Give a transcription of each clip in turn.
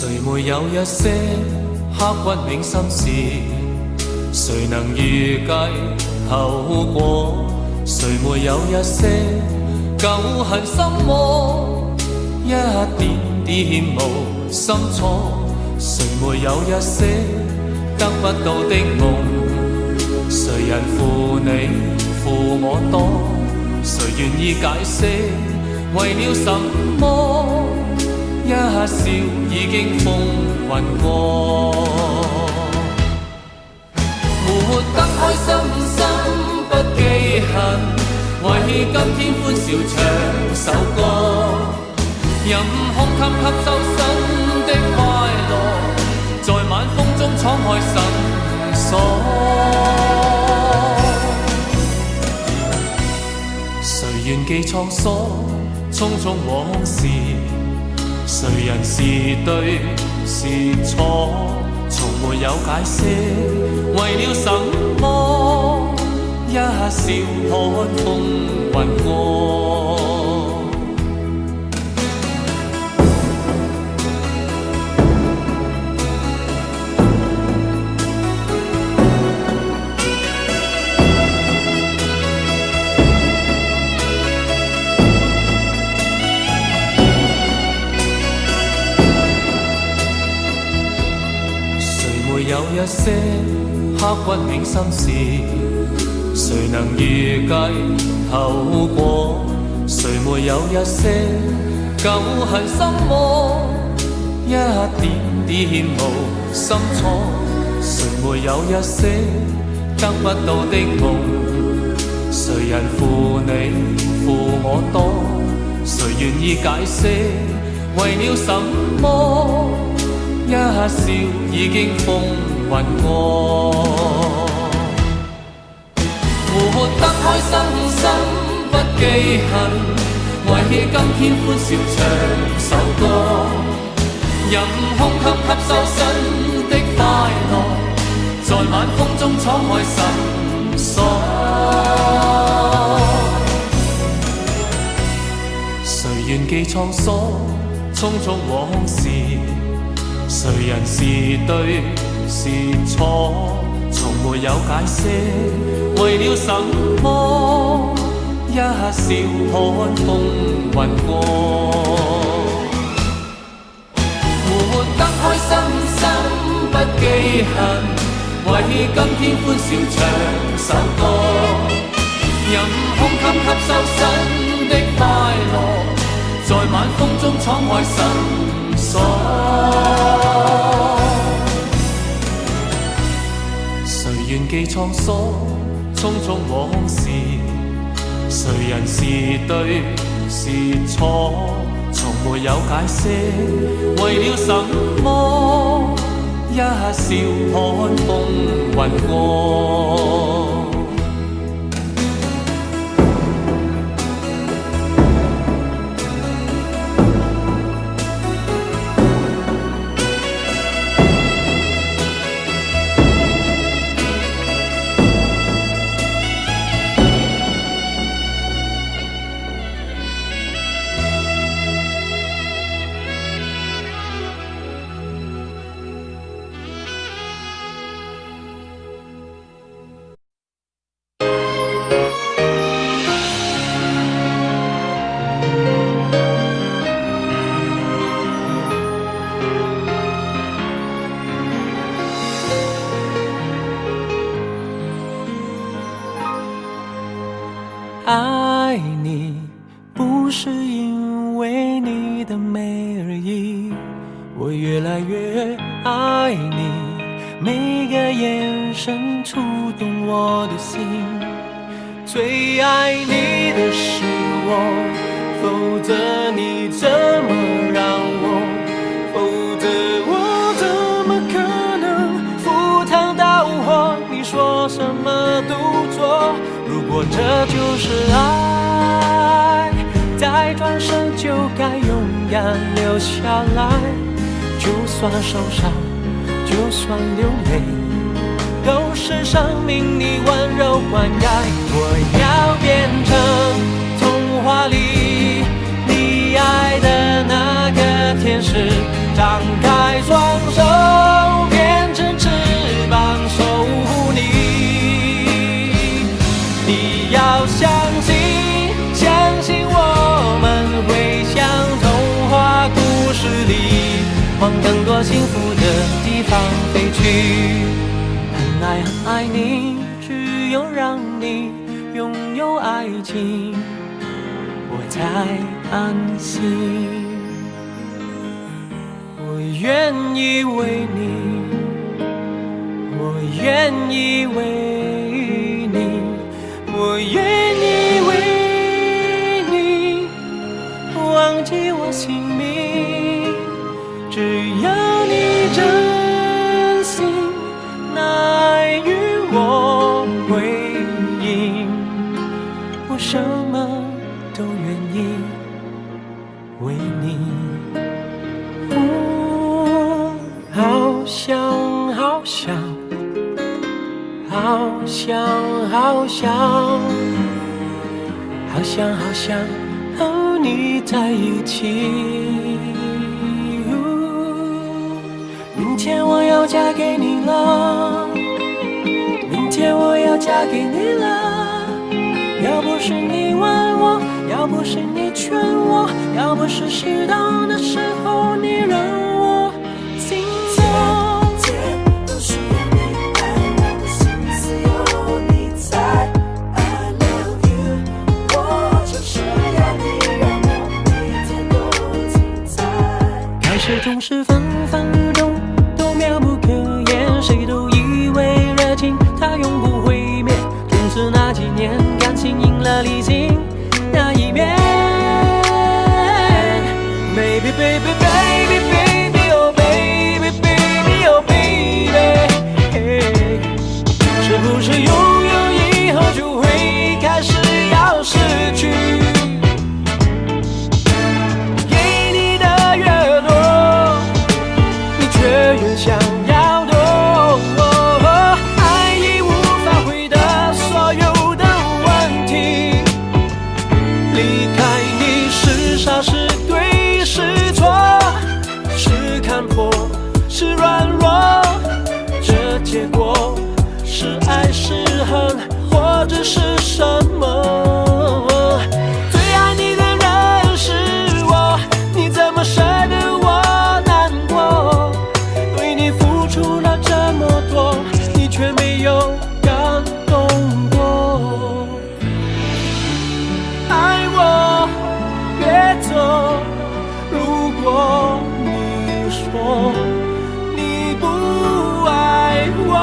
谁没有一些刻骨铭心事？谁能预计后果？谁没有一些旧恨心魔？一点点无心错。谁没有一些得不到的梦？谁人负你负我多？谁愿意解释为了什么？一笑已经风云过，活得开心心不记恨，为今天欢笑唱首歌，任空襟吸收新的快乐，在晚风中敞开心锁。谁愿记沧桑，匆匆往事？谁人是对是错？从没有解释，为了什么？一笑看风云过。有一些刻骨铭心事，谁能预计后果？谁没有一些旧恨心魔？一点点无心错。谁没有一些得不到的梦？谁人负你负我多？谁愿意解释为了什么？一笑已经风云过，活得开心心不记恨，为今天欢笑唱首歌，任空襟吸收新的快乐，在晚风中敞开心锁。谁愿记沧桑，匆匆往事？谁人是对是错？从没有解释，为了什么？一笑看风云过，活得开心心不记恨，为今天欢笑唱首歌，任空襟吸收新的快乐，在晚风中敞开心锁。谁愿记沧桑，匆匆往事？谁人是对是错？从没有解释，为了什么？一笑看风云过。爱你不是因为你的美而已，我越来越爱你，每个眼神触动我的心。最爱你的是我，否则你怎么让我？否则我怎么可能赴汤蹈火？你说什么都做。如果这就是爱，再转身就该勇敢留下来。就算受伤，就算流泪，都是生命你温柔灌溉。我要变成童话里你爱的那个天使，张开往更多幸福的地方飞去。很爱很爱你，只有让你拥有爱情，我才安心。我愿意为你，我愿意为你，我愿意为你忘记我姓名，只要你真心爱与我回应，我什么都愿意为你。好想好想好想好想好想好想和你在一起。明天我要嫁给你了，明天我要嫁给你了。要不是你问我，要不是你劝我，要不是适当的时候你让我心动。天天都需要你爱，我的心思有你在。I love you， 我就是要你让我每天都精彩。开始总是分分日中都妙不可言，谁都以为热情它永不会灭，总是那几年感情赢了理性那一面。Baby baby baby baby oh baby baby oh baby， 是不是拥有以后就会开始要失去？给你的越多，你却越想要多。爱已无法回答所有的问题，离开你是傻是对是错，是看破是软弱，这结果是爱是恨或者是什么？最爱你的人是我，你怎么舍得我难过？对你付出了这么多，你却没有感动过。爱我别走，如果你说你不爱我，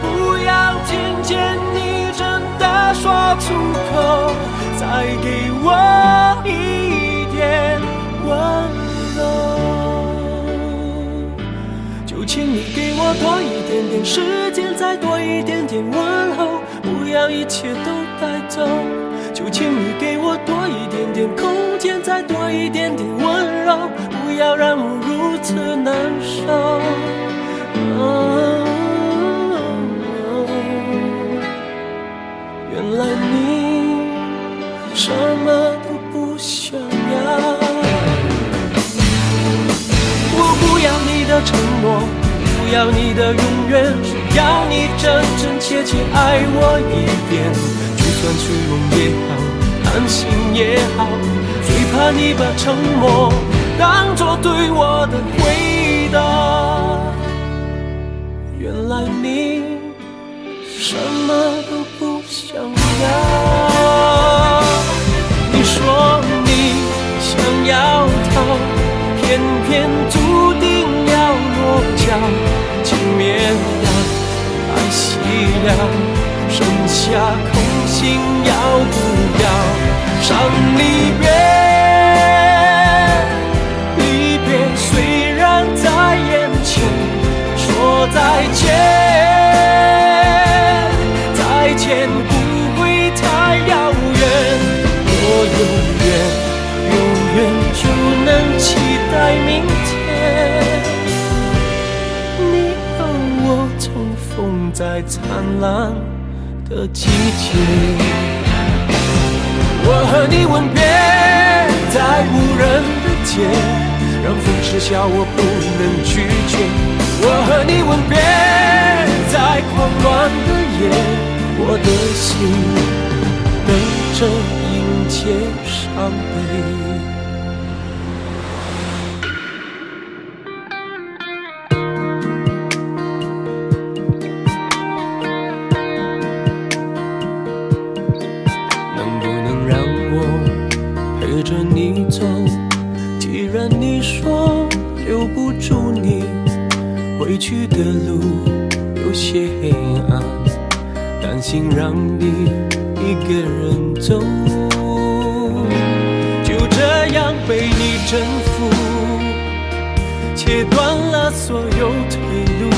不要听见你真的说出口，再给我一点温柔。就请你给我多一点点时间，再多一点点问候，不要一切都带走。就请你给我多一点点空间，再多一点点温柔，不要让我如此难受。原来你什么都不想要，我不要你的承诺，不要你的永远，只要你真真切切爱我一遍。就算虚荣也好，贪心也好，最怕你把沉默当作对我的回答。原来你什么都不想要，你说你想要逃，偏偏注定要落脚。情灭了，爱熄了，剩下空心要不要？伤离别，离别虽然在眼前，说再见，再见不会太遥远。我永远就能期待明天，你和我重逢在灿烂的季节。我和你吻别在无人的街，让风痴笑我不能拒绝。我和你吻别在狂乱的夜，我的心等着迎接伤悲。你走。既然你说留不住你，回去的路有些黑暗，担心让你一个人走，就这样被你征服，切断了所有退路。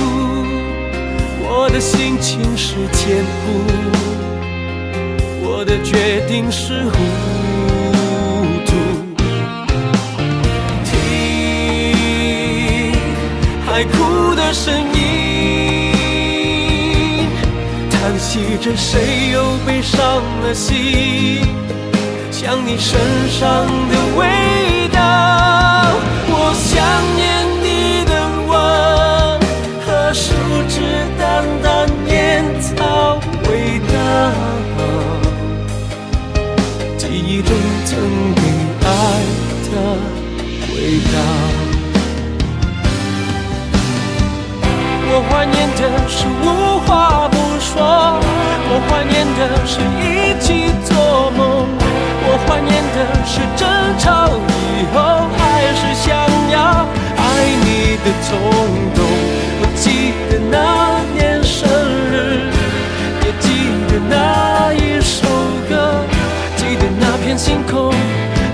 我的心情是坚固，我的决定是糊涂。听海哭的声音，叹息着谁又悲伤了心，想你身上的味道，我想念你的吻和树枝淡淡烟草味道，记忆中曾被爱的味道。我怀念的是无话不说，我怀念的是一起做梦，我怀念的是争吵以后还是想要爱你的冲动。我记得那年生日，也记得那一首歌，记得那片星空，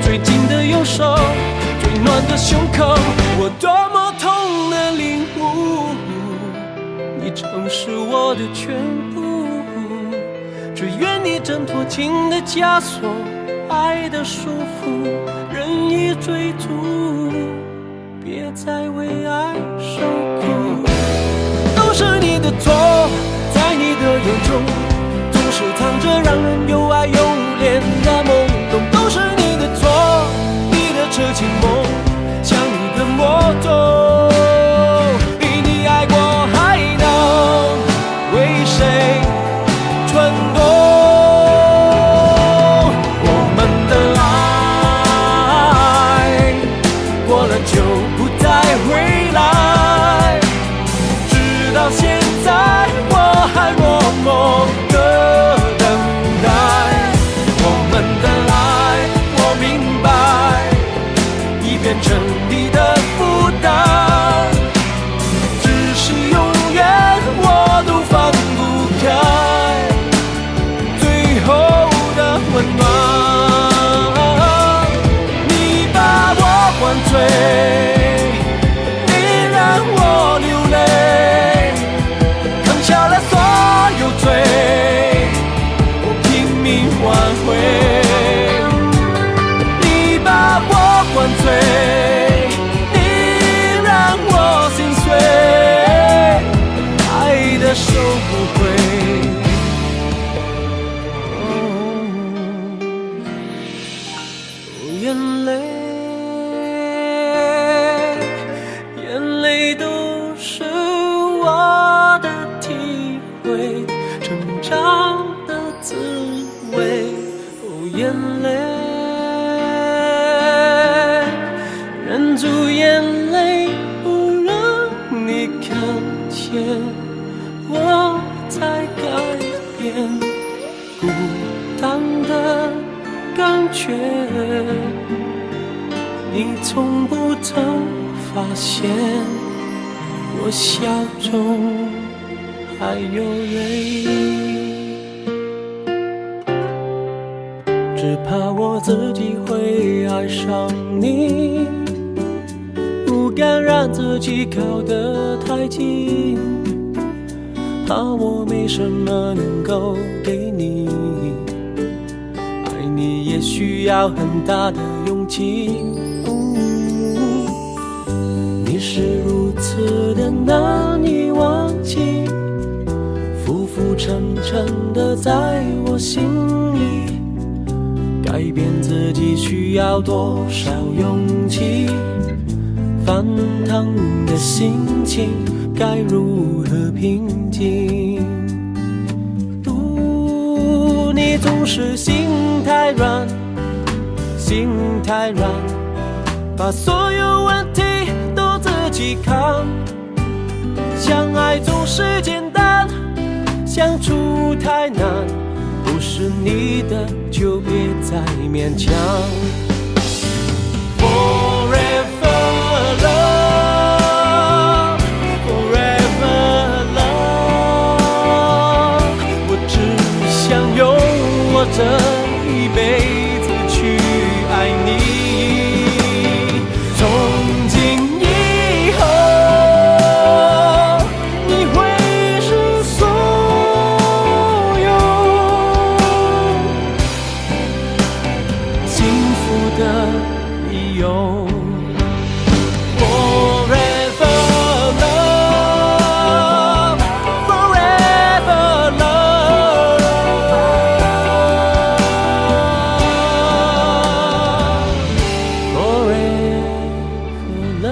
最近的右手，最暖的胸口，我多么痛的领悟，你曾是我的全部，只愿你挣脱情的枷锁，爱的束缚，任意追逐，别再为爱受苦。都是你的错，在你的眼中总是藏着让人又爱又怜的懵懂。都是你的错，你的痴情梦像一个魔咒，比你爱过还能为谁蠢动。我们的爱过了就不再回来，直到现在我还默默的等待。我们的爱我明白已变成你的负担，只是永远我都放不开最后的温暖。你把我灌醉，你让我流泪，扛下了所有罪，我拼命挽回。你把我灌醉，你让我心碎，爱的收不回。眼泪，眼泪都是我的体会，成长的滋味。眼泪，忍住眼泪，不让你看见，我在改变，孤单的感觉，你从不曾发现，我笑中还有泪，只怕我自己会爱上你，不敢让自己靠得太近，怕我没什么能够给你，爱你也需要很大的勇气。你是如此的难以忘记，浮浮沉沉的在我心里，改变自己需要多少勇气？翻腾的心情该如何平静？你总是心太软，心太软，把所有问题都自己扛。相爱总是简单，相处太难，不是你的就别再勉强。个理由。Forever love, forever love, forever love。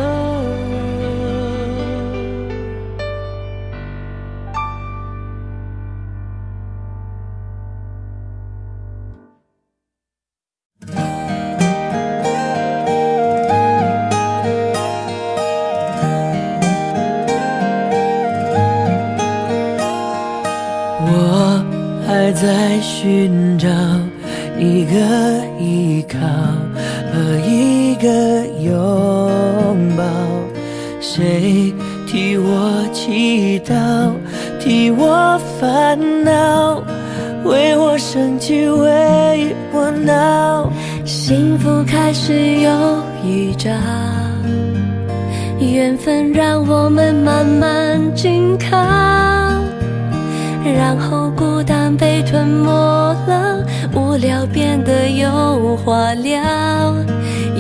我还在寻找一个依靠和一个拥抱，谁替我祈祷，替我烦恼，为我生气，为我闹。幸福开始有预兆，缘分让我们慢慢紧靠，然后孤单被吞没了，无聊变得有话聊，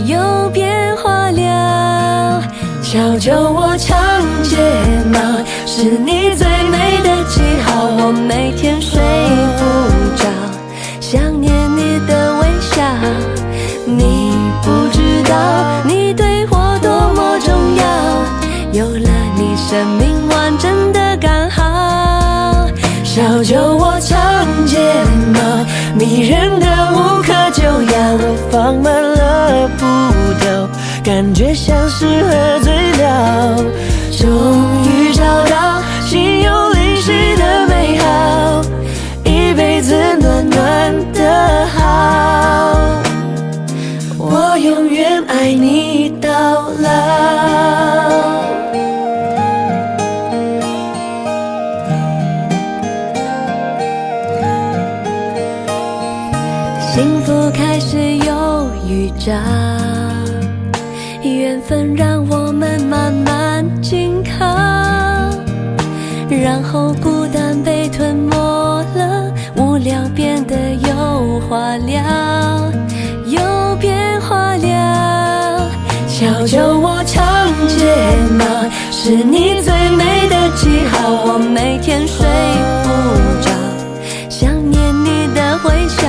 有变化了。瞧瞧我长睫毛，是你最美的记号，我每天睡不着，想念你的微笑。你不知道你对我多么重要，有了你生命完整的刚好。小酒窝长睫毛，迷人的无可救药，我放慢了步调，感觉像是喝醉了。终于找到心有灵犀的美好，一辈子暖暖的好，我永远爱你到老。幸福开始有预兆，缘分让我们慢慢紧靠，然后孤单被吞没了，无聊变得有话聊，有变化了。瞧瞧我长睫毛，是你最美的记号，我每天睡不着，想念你的微笑。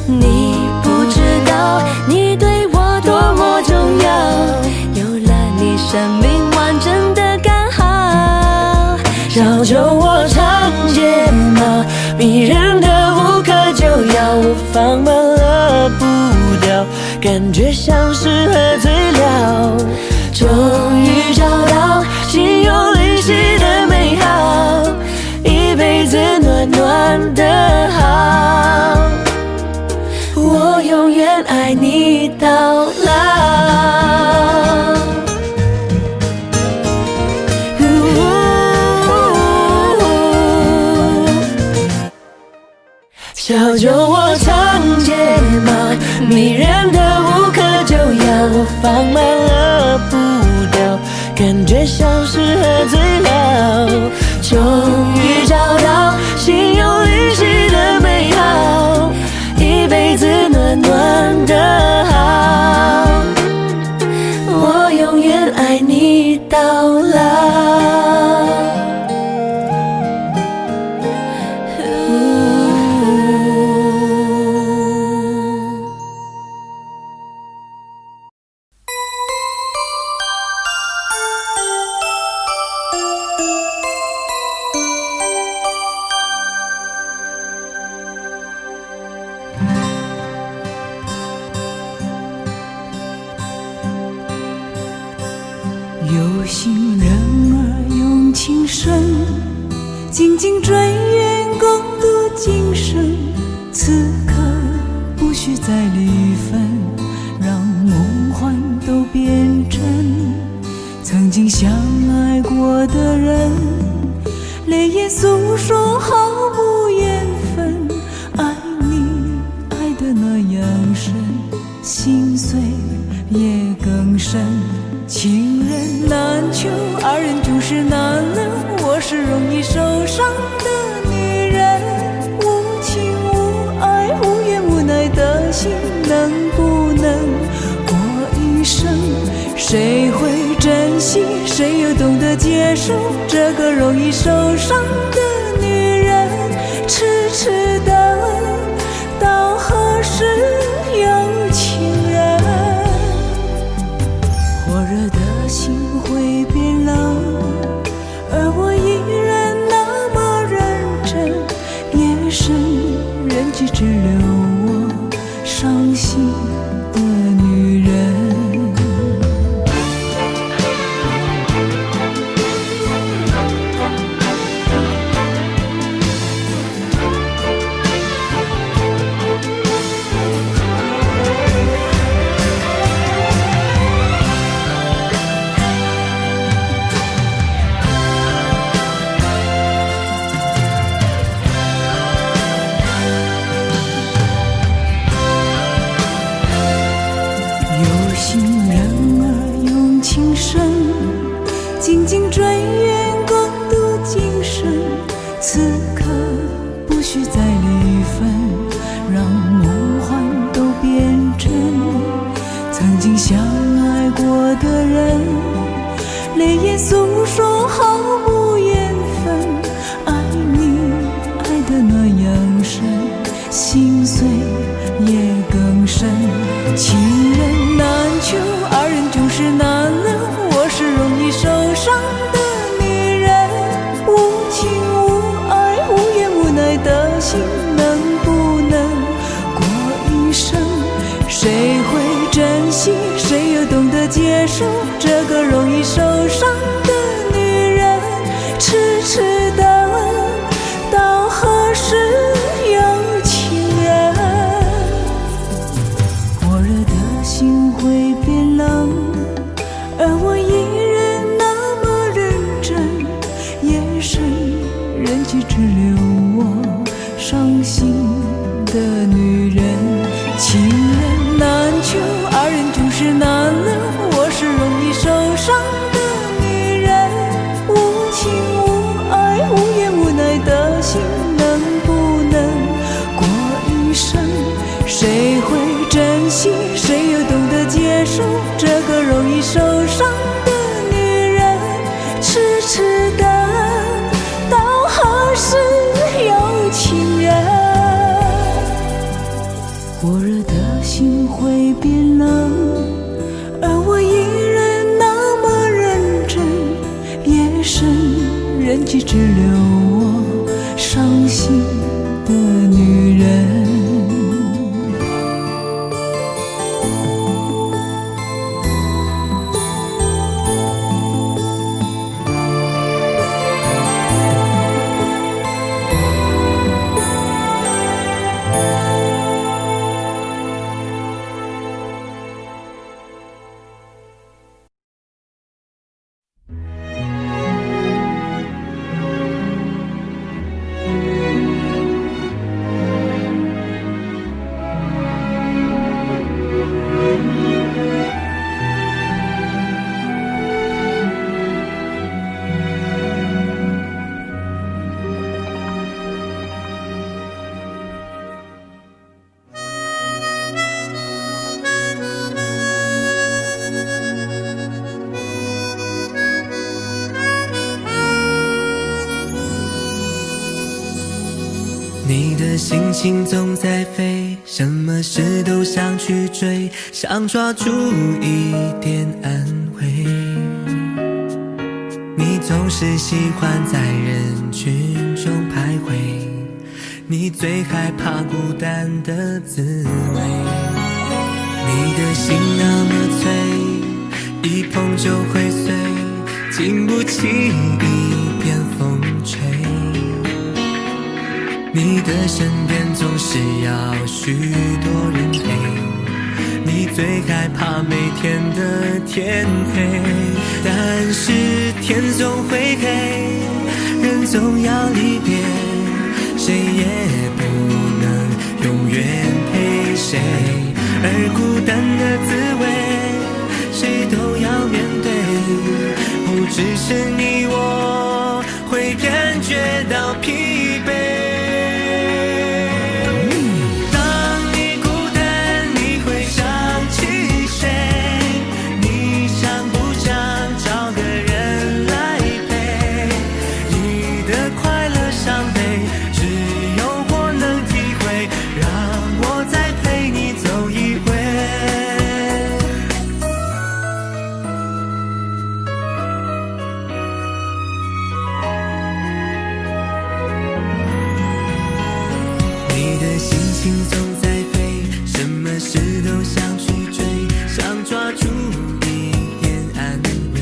你不知道你对我多么重要，有了你生命完整的刚好。小酒窝长睫毛，迷人的无可救药，我放慢了步调，感觉像是喝醉了。终于找到心有灵犀的美好，一辈子暖暖的好，我永远爱你到老。小酒窝长睫毛，迷人的无可救药，我放慢了步调，感觉像是喝醉了。终于找到心有灵犀的美好，一辈子暖暖的好，我永远爱你到老。有心人儿用情深，紧紧追愿共度今生。此刻不需再离分，让梦幻都变真。曾经相爱过的人，泪眼诉说毫无缘分。爱你爱得那样深，心碎也更深。情人难求，二人总是难留。我是容易受伤的女人，无情无爱无怨无奈的心，能不能谁又懂得接受这个容易受伤的女人？痴痴的，到何时有情人？火热的心会变冷，而我依然那么认真。夜深人迹只留我伤心的女人。静静追远，共度今生。此刻不需再离分，让梦幻都变真。曾经相爱过的人，泪眼诉说毫无缘分。爱你爱得那样深，心碎也更深。情人难求，二人总是难留。我是容易受伤的女人，无情无爱无怨无奈的心，能不能过一生？谁会珍惜，谁又懂得接受这个容易受伤的女人？痴痴的，到何时有情人？火热的心会变冷，而我依然那么认真。夜深人迹只留我伤心的女人。情人难求，二人总是难留。我是容易受伤的女人，无情无爱无怨无奈的心，能不能过一生？谁会珍惜，谁又懂得接受这个容易受伤的女人？痴痴的，到何时有情人？火热的心会变冷，而我依然那么认真。夜深人迹只留我伤心的女人。你的心情总在飞，什么事都想去追，想抓住一点安慰。你总是喜欢在人群中徘徊，你最害怕孤单的滋味。你的心那么脆，一碰就会碎，经不起一片风吹。你的身边总是要许多人陪，你最害怕每天的天黑。但是天总会黑，人总要离别，谁也不能永远陪谁。而孤单的滋味，谁都要面对，不只是你我会感觉到疲惫。抓住一点安慰。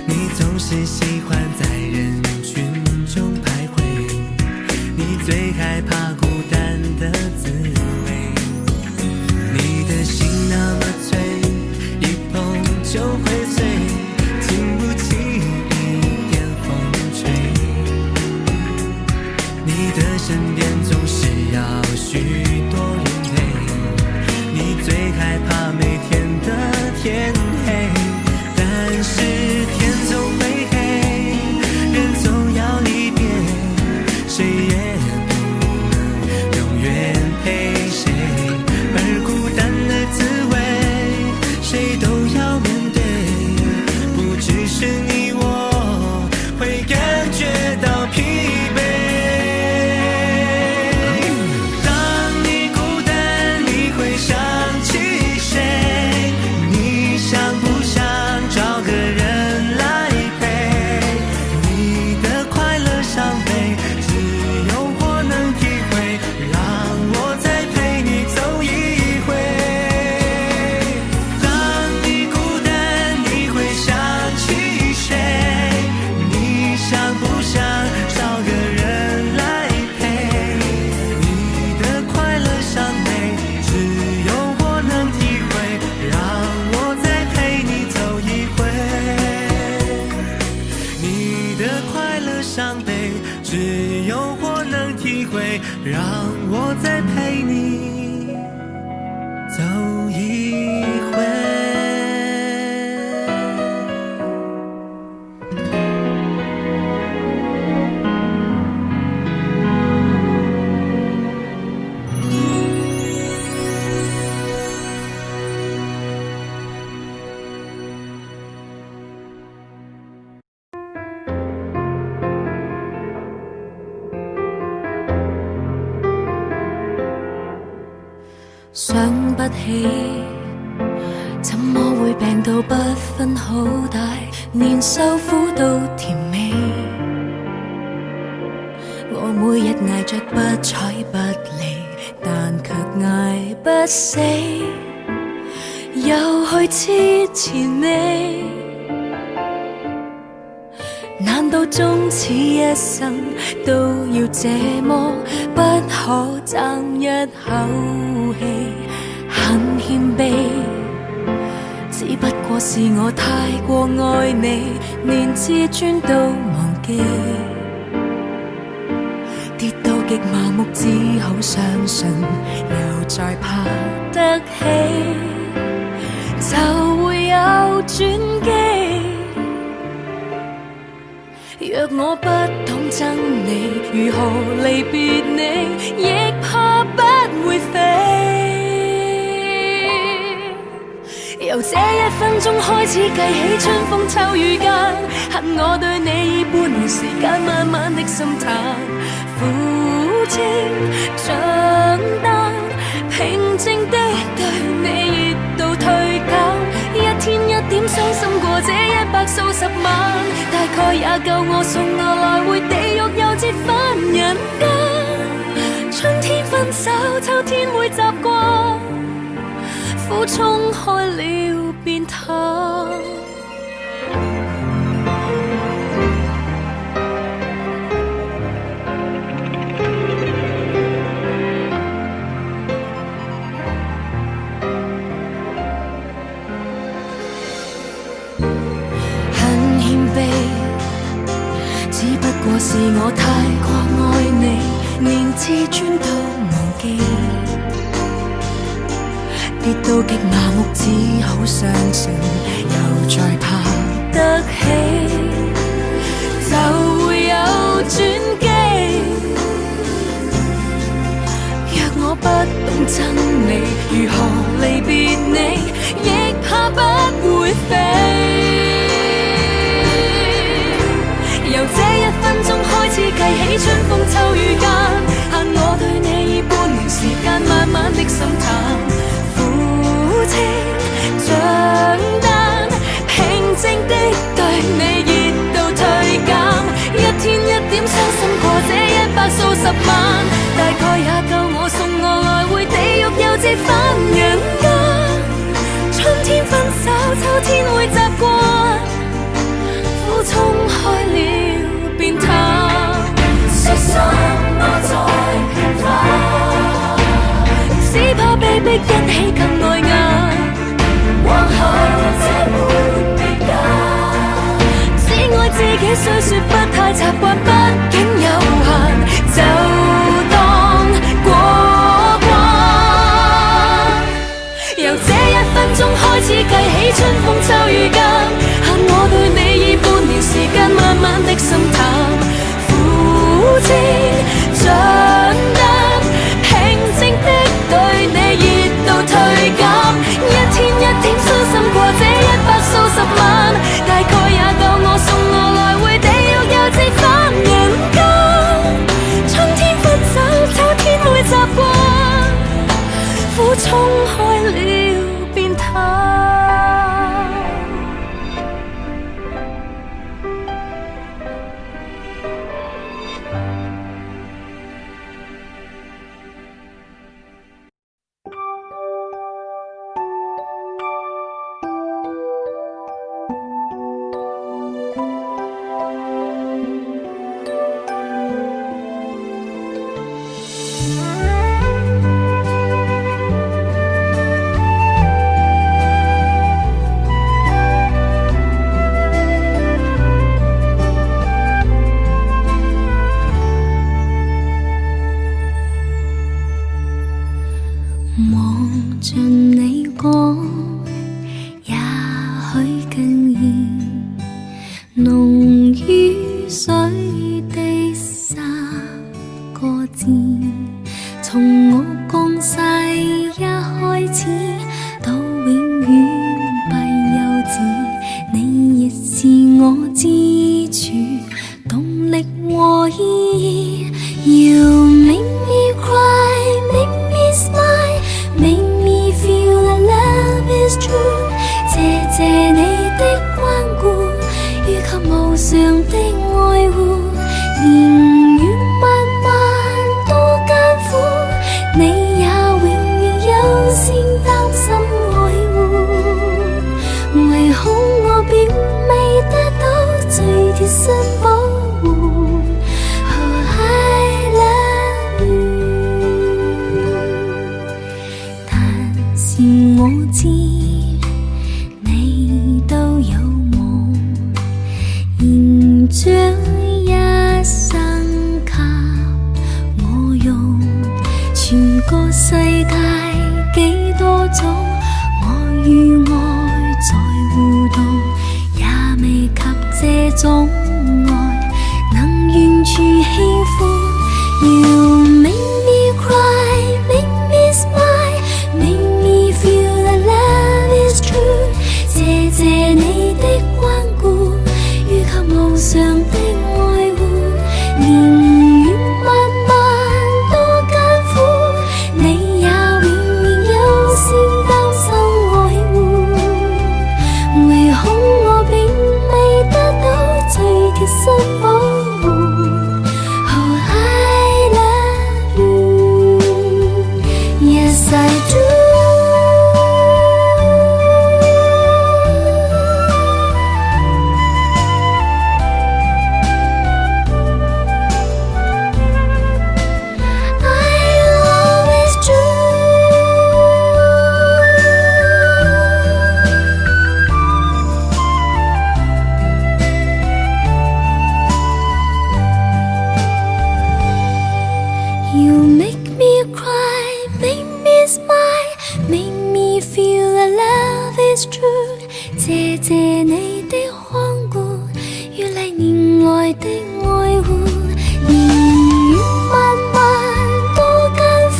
你总是喜欢在人群中徘徊，你最害怕孤单的滋味。你的心那么脆，一碰就会碎，经不起一点风吹。你的身边总是要许多人陪，你最害怕每天的天黑。但是天总会黑，人总要离别，谁也不能永远陪谁。而孤单的滋味，谁都要面对，不只是你我会感觉到疲惫。当你孤单，你会想起谁？你想不想找个人来陪？你的快乐伤悲，只有我能体会，让我再陪你走一回。当你孤单，你会想起谁？你想不想找个人来陪？你的快乐伤悲，只有我能体会，让我再陪你走一回。你的快乐伤悲，只有我能体会，让我再陪你走一回。想不起，怎麼會病到不分好大，連受苦都甜美。我每日捱着不睬不理，但卻捱不死，又去痴纏你。難道終此一生都要這麼不可爭一口氣？很謙卑，只不過是我太過愛你，連自尊都忘記。跌到極麻木，只好相信，又再爬得起，就會有轉機。若我不懂憎你，如何離別你，亦怕不會飛。由這一分鐘開始計起，春風秋雨間，恨我對你已半年時間，慢慢的心淡，苦清長單，平靜的對你熱度退減，一天一點傷心過這100數十萬，大概也夠我送我來回地獄又折返人間。春天分手，秋天會習慣，苦衝開了便淡。很謙卑，只不過是我太過愛你，連自尊都忘記。跌到極麻木，只好相信，又再爬得起，就會有轉機。若我不懂憎你，如何離別你，亦怕不會飛。由這1分鐘開始計起，春風秋雨間，限我對你已半年時間，慢慢的心淡，苦清長單，平靜的對你熱度退減，一天一點傷心過這100數十萬，大概也夠我送我來回地獄又折返人間。惯，畢竟有限，就當過關。由這1分鐘開始計起，春風秋雨間，限我對你以半年時間，慢慢的心淡，苦煎長得平靜的對你熱度退減，一天一天傷心過這100數10萬，大概也夠我送我來回地獄又折返人間。春天分手，秋天會習慣，苦衝開了便淡。望着你講，也許更易濃於水的3個字，從我降世一開始到永遠不休止，你亦是我支柱、動力和意義。You make me cry, make me smile, make me feel that love is true。謝謝你的關顧，予給無常的愛護，年月漫漫多艱苦，你也永遠優先擔心愛護，唯恐我並未得到最貼身保護。我知你都有夢，現將一生給我用，全個世界幾多種，我與愛在互動，也未及這種愛能完全喜歡。You make me cry, make me smile, make me feel that love is true。謝謝你的關顧，予給無常的愛護，年月漫漫多艱苦，你也永遠優先擔心愛護，唯恐我並未得到最貼身保護。Yes, I do。 I'll always do。 You make me cry, make me smile, make me feel that love is true。 謝謝你的看顧，予歷年來的愛護，年月漫漫多艱苦，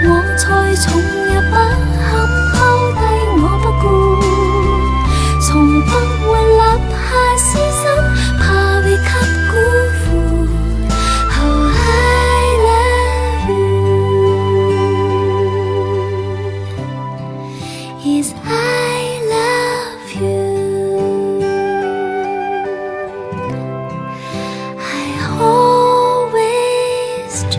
我才從入不堪拋低我不顧，從不會立下私心，怕被給辜負。Oh, I love you。 Yes, I love you。 I always do。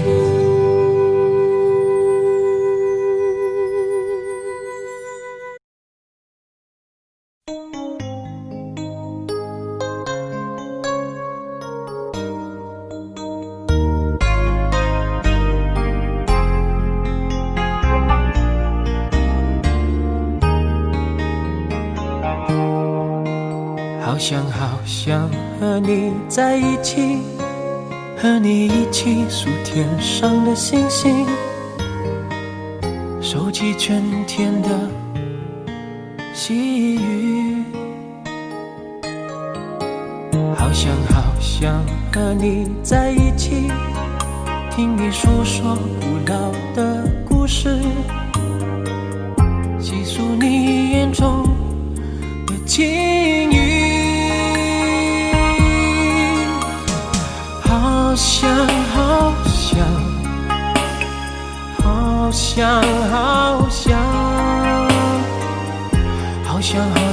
「想和你在一起，和你一起数天上的星星，收集春天的细雨。好想和你在一起，听你诉说古老的故事，细数你眼中的情谊。好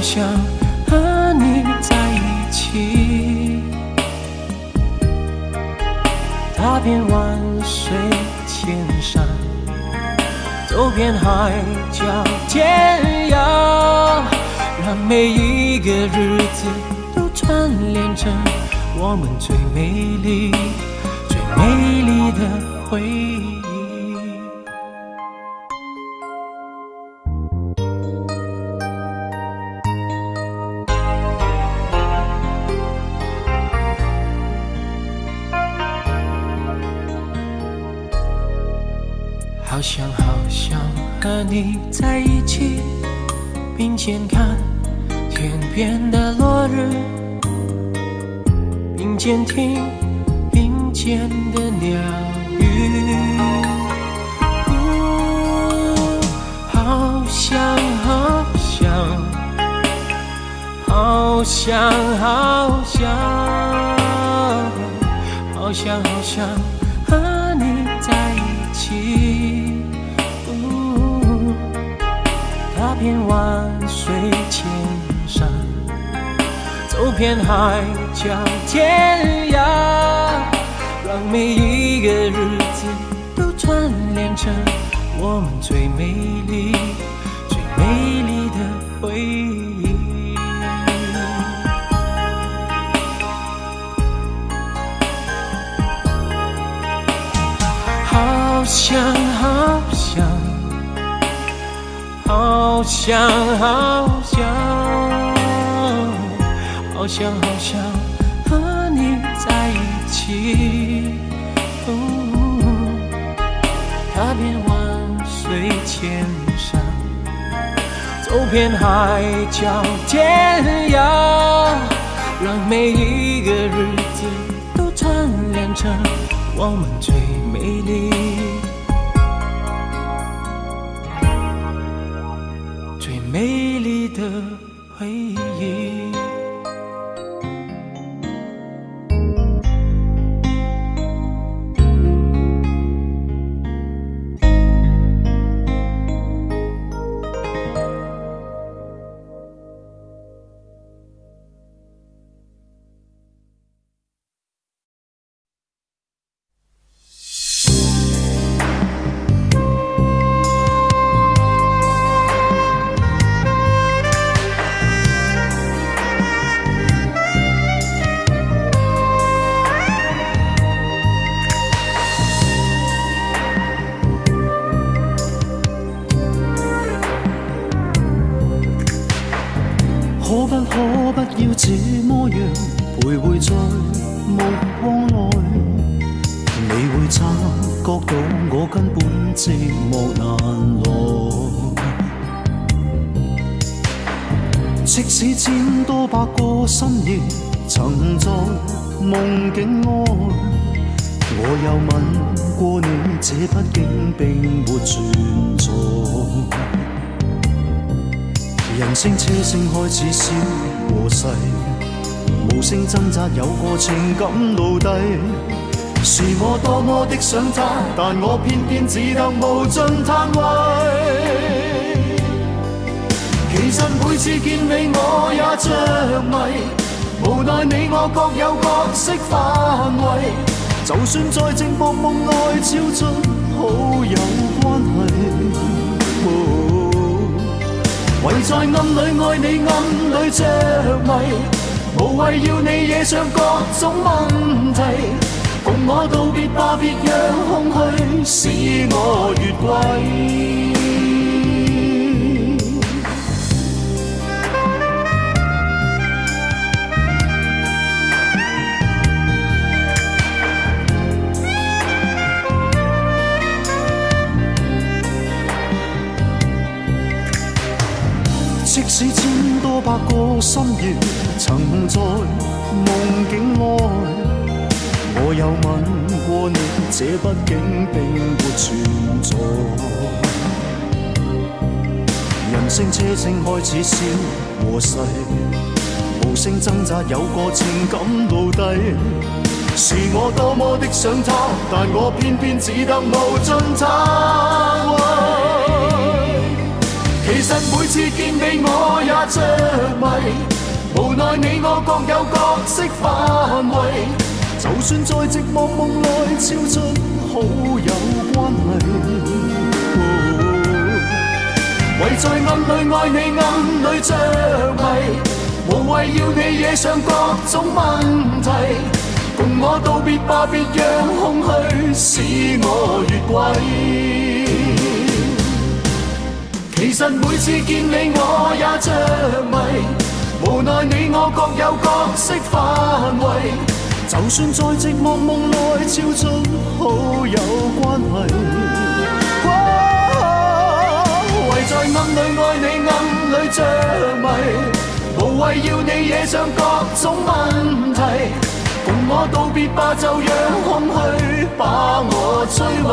想和你在一起，踏遍万水千山，走遍海角天涯，让每一个日子都串联成我们最美丽的回忆。好想和你在一起，并肩看天边的落日，并肩听林间的鸟语。好想和你在一起，踏遍万水千山，走遍海角天涯，让每一个日子都串联成我们最美丽的回忆。好想和你在一起，踏遍万水千山，走遍海角天涯，让每一个日子都串联成我们最美丽的回忆。可不要这麼樣徘徊在目光內，你會察覺到我根本寂寞難耐。即使千多百個深夜曾在夢境外，我又問過你，這畢竟並沒存在。人聲車聲開始消和逝，無聲掙扎有個情感奴隸。是我多麼的想他，但我偏偏只得無盡嘆謂。其實每次見你我也着迷，無奈你我各有角色範圍。就算在靜默夢內超出好友關係。唯在暗裏愛你，暗裏着迷，無謂要你惹上各種問題。共我道別吧，別讓空虛使我越軌。即使千多百個深夜，曾在夢境內，我有吻過你，這畢竟並沒存在。人聲車聲開始消和逝，無聲掙扎有個情感到底，是我多麼的想他，但我偏偏只得無盡他。其實每次見你我也着迷，無奈你我各有角色範圍，就算在寂寞夢內超出好友關係。唯在暗裏愛你暗裏着迷，無謂要你惹上各種問題，共我道別吧，別讓空虛使我越軌。其實每次見你我也着迷，無奈你我各有角色範圍，就算在寂寞夢內超出好友關係。唯在暗裏愛你暗裏着迷，無謂要你惹上各種問題，共我道別吧，就讓空虛把我摧毀。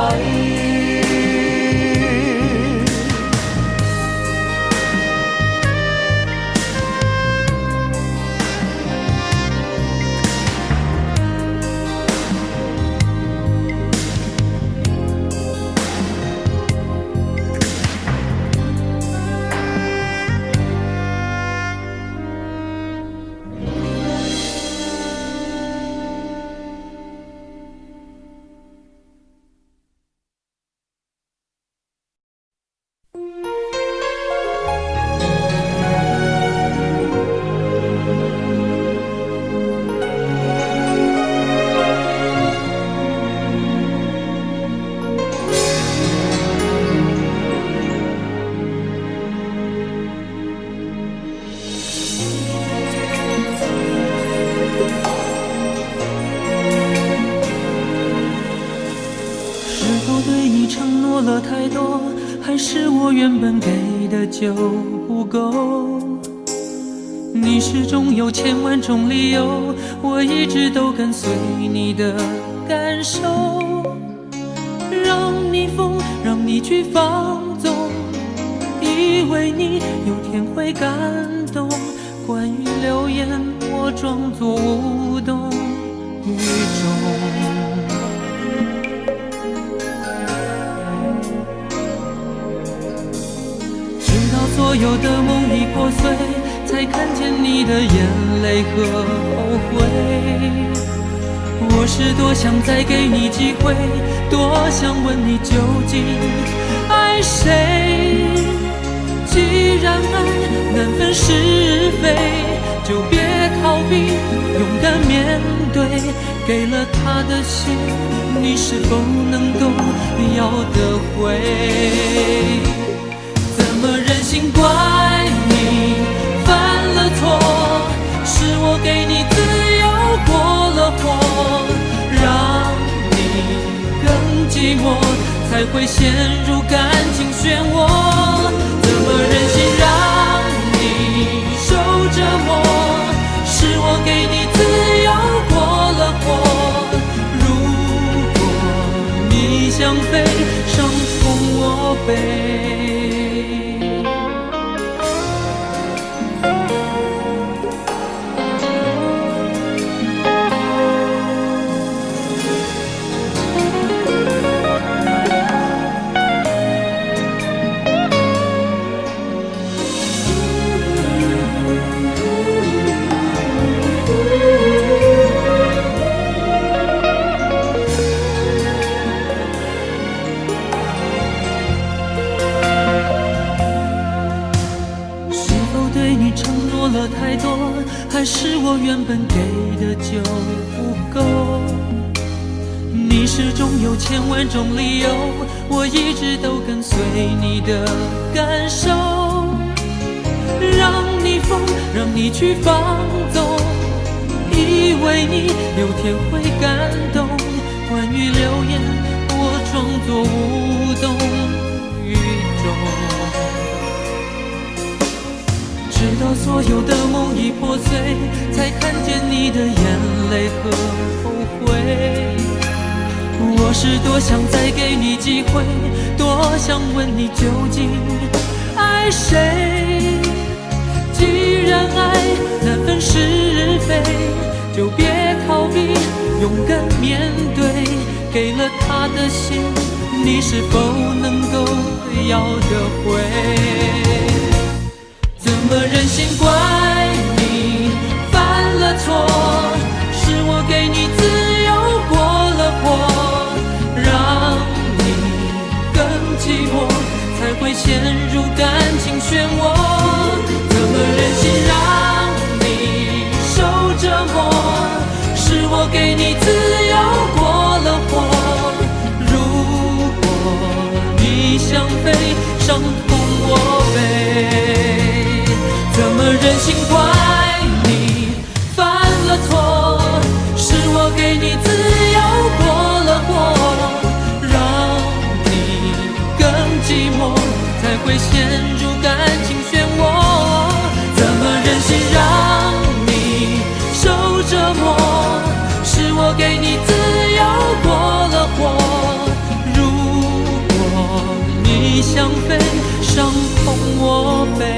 还是我原本给的就不够？你始终有千万种理由，我一直都跟随你的感受，让你疯，让你去放纵，以为你有天会感动。关于流言，我装作无动于衷。所有的梦已破碎，才看见你的眼泪和后悔。我是多想再给你机会，多想问你究竟爱谁。既然爱难分是非，就别逃避，勇敢面对。给了他的心，你是否能够要得回？任性怪你犯了错，是我给你自由过了火，让你更寂寞，才会陷入感情漩涡。怎么忍心让你受折磨，是我给你自由过了火。如果你想飞，伤痛我背。太多，还是我原本给的就不够？你始终有千万种理由，我一直都跟随你的感受，让你疯，让你去放纵，以为你有天会感动。关于流言，我装作无动于衷。到所有的梦已破碎，才看见你的眼泪和后悔。我是多想再给你机会，多想问你究竟爱谁。既然爱难分是非，就别逃避，勇敢面对。给了他的心，你是否能够要得回？怎么忍心怪你犯了错？是我给你自由过了火，让你更寂寞，才会陷入感情漩涡。怎么忍心让你受折磨？是我给你自由过了火。如果你想飞，伤痛我背。怎么忍心怪你犯了错？是我给你自由过了火，让你更寂寞，才会陷入感情漩涡。怎么忍心让你受折磨？是我给你自由过了火。如果你想飞，伤痛我背。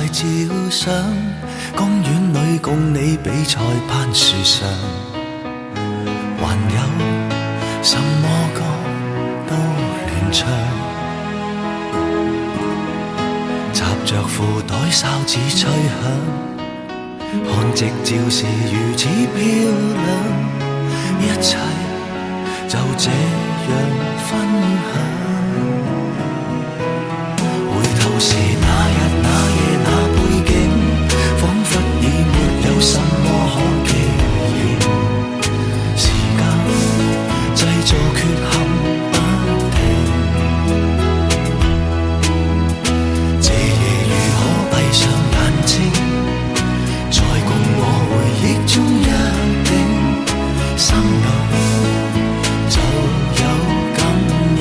照相，公園裏共你比賽攀樹上，還有什麼歌都亂唱，插着褲袋哨子吹響，看夕照是如此漂亮，一切就這樣分享。回頭時那日那夜那背景，彷彿已沒有什麼可紀念。時間製造缺陷不停，這夜如可閉上眼睛，再共我回憶中約定，心裏就有感應。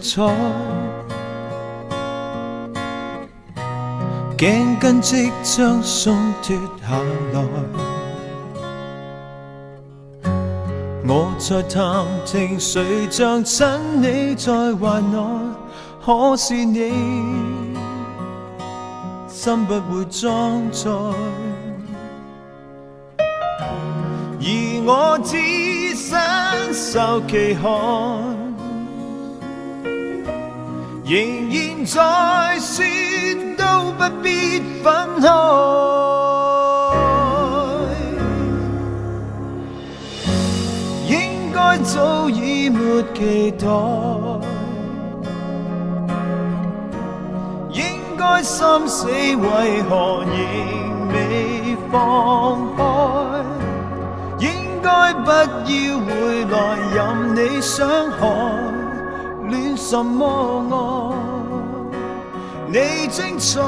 彩，頸巾即將鬆脱下來，我在談情，誰像親你在懷內？可是你心不會裝載，而我只身受其害，仍然在說都不必分開，應該早已沒期待，應該心死為何仍未放開，應該不要回來任你傷害，戀什麼愛？你精彩，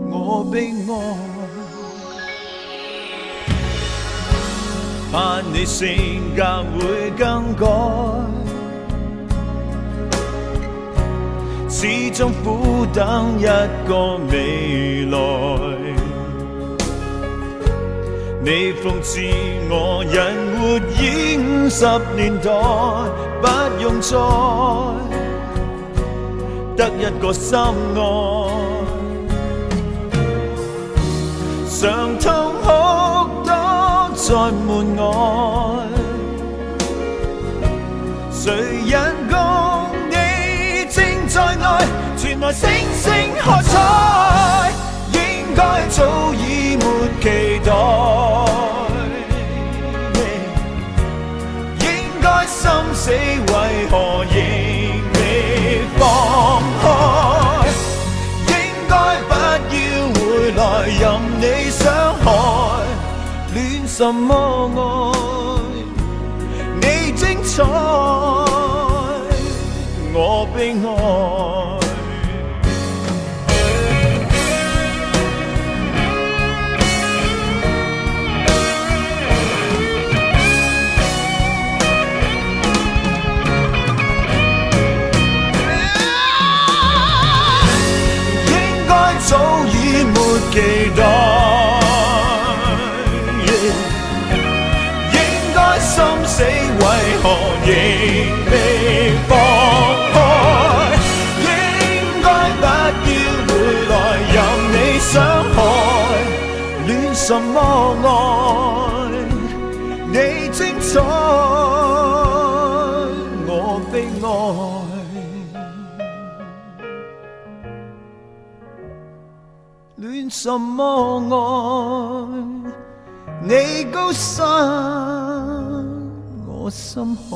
我悲哀。怕你性格會更改，始終苦等一個未來。你諷刺我人活已50年代，不用再得一個心愛，常痛哭多在門外，誰人共你正在內，傳來星星喝彩，應該早已沒期待，應該心死為何仍未放開，應該不要回來任你傷害，戀什麼愛？你精彩，我悲哀。早已沒期待，應該心死為何仍未放開，應該不要回來任你傷害，戀什麼愛？你精彩，我悲哀。戀什麼愛？你高山，我心海。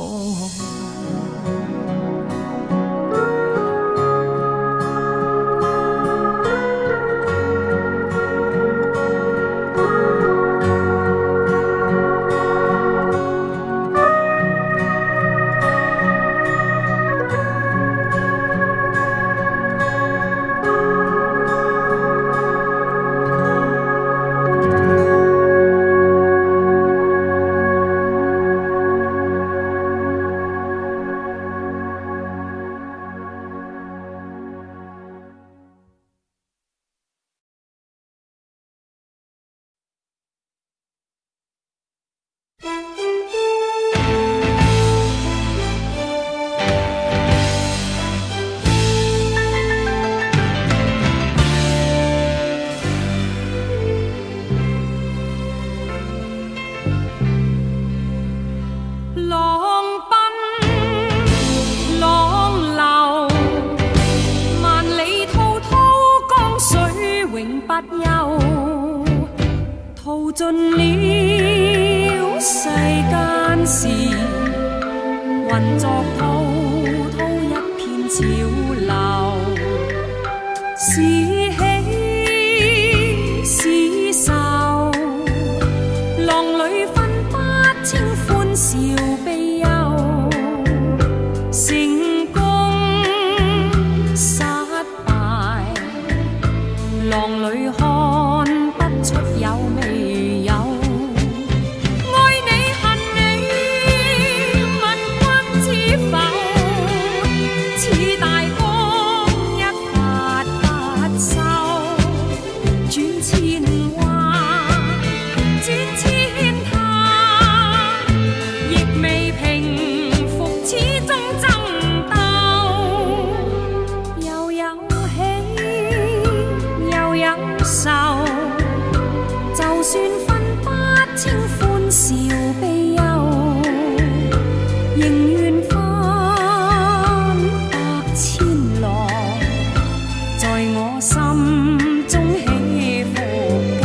盡了世間事，混作滔滔一片潮流，是喜是愁，浪裏分不清歡笑悲憂，成功失敗，浪裏看不出有未。愛你恨你，問君知否？愁，就算分不清歡笑悲憂，仍願翻百千浪，在我心中起伏夠。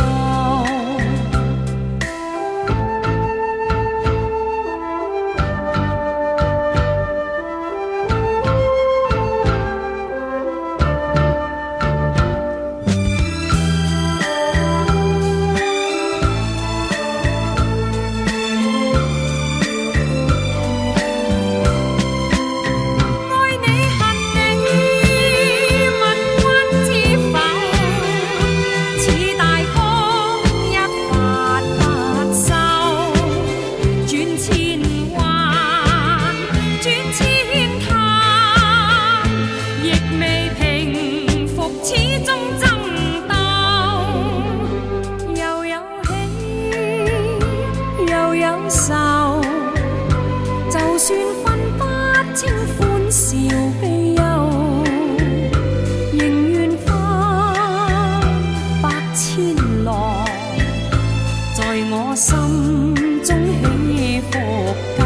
就算分不清歡笑悲憂，仍願翻百千浪，在我心中起伏夠，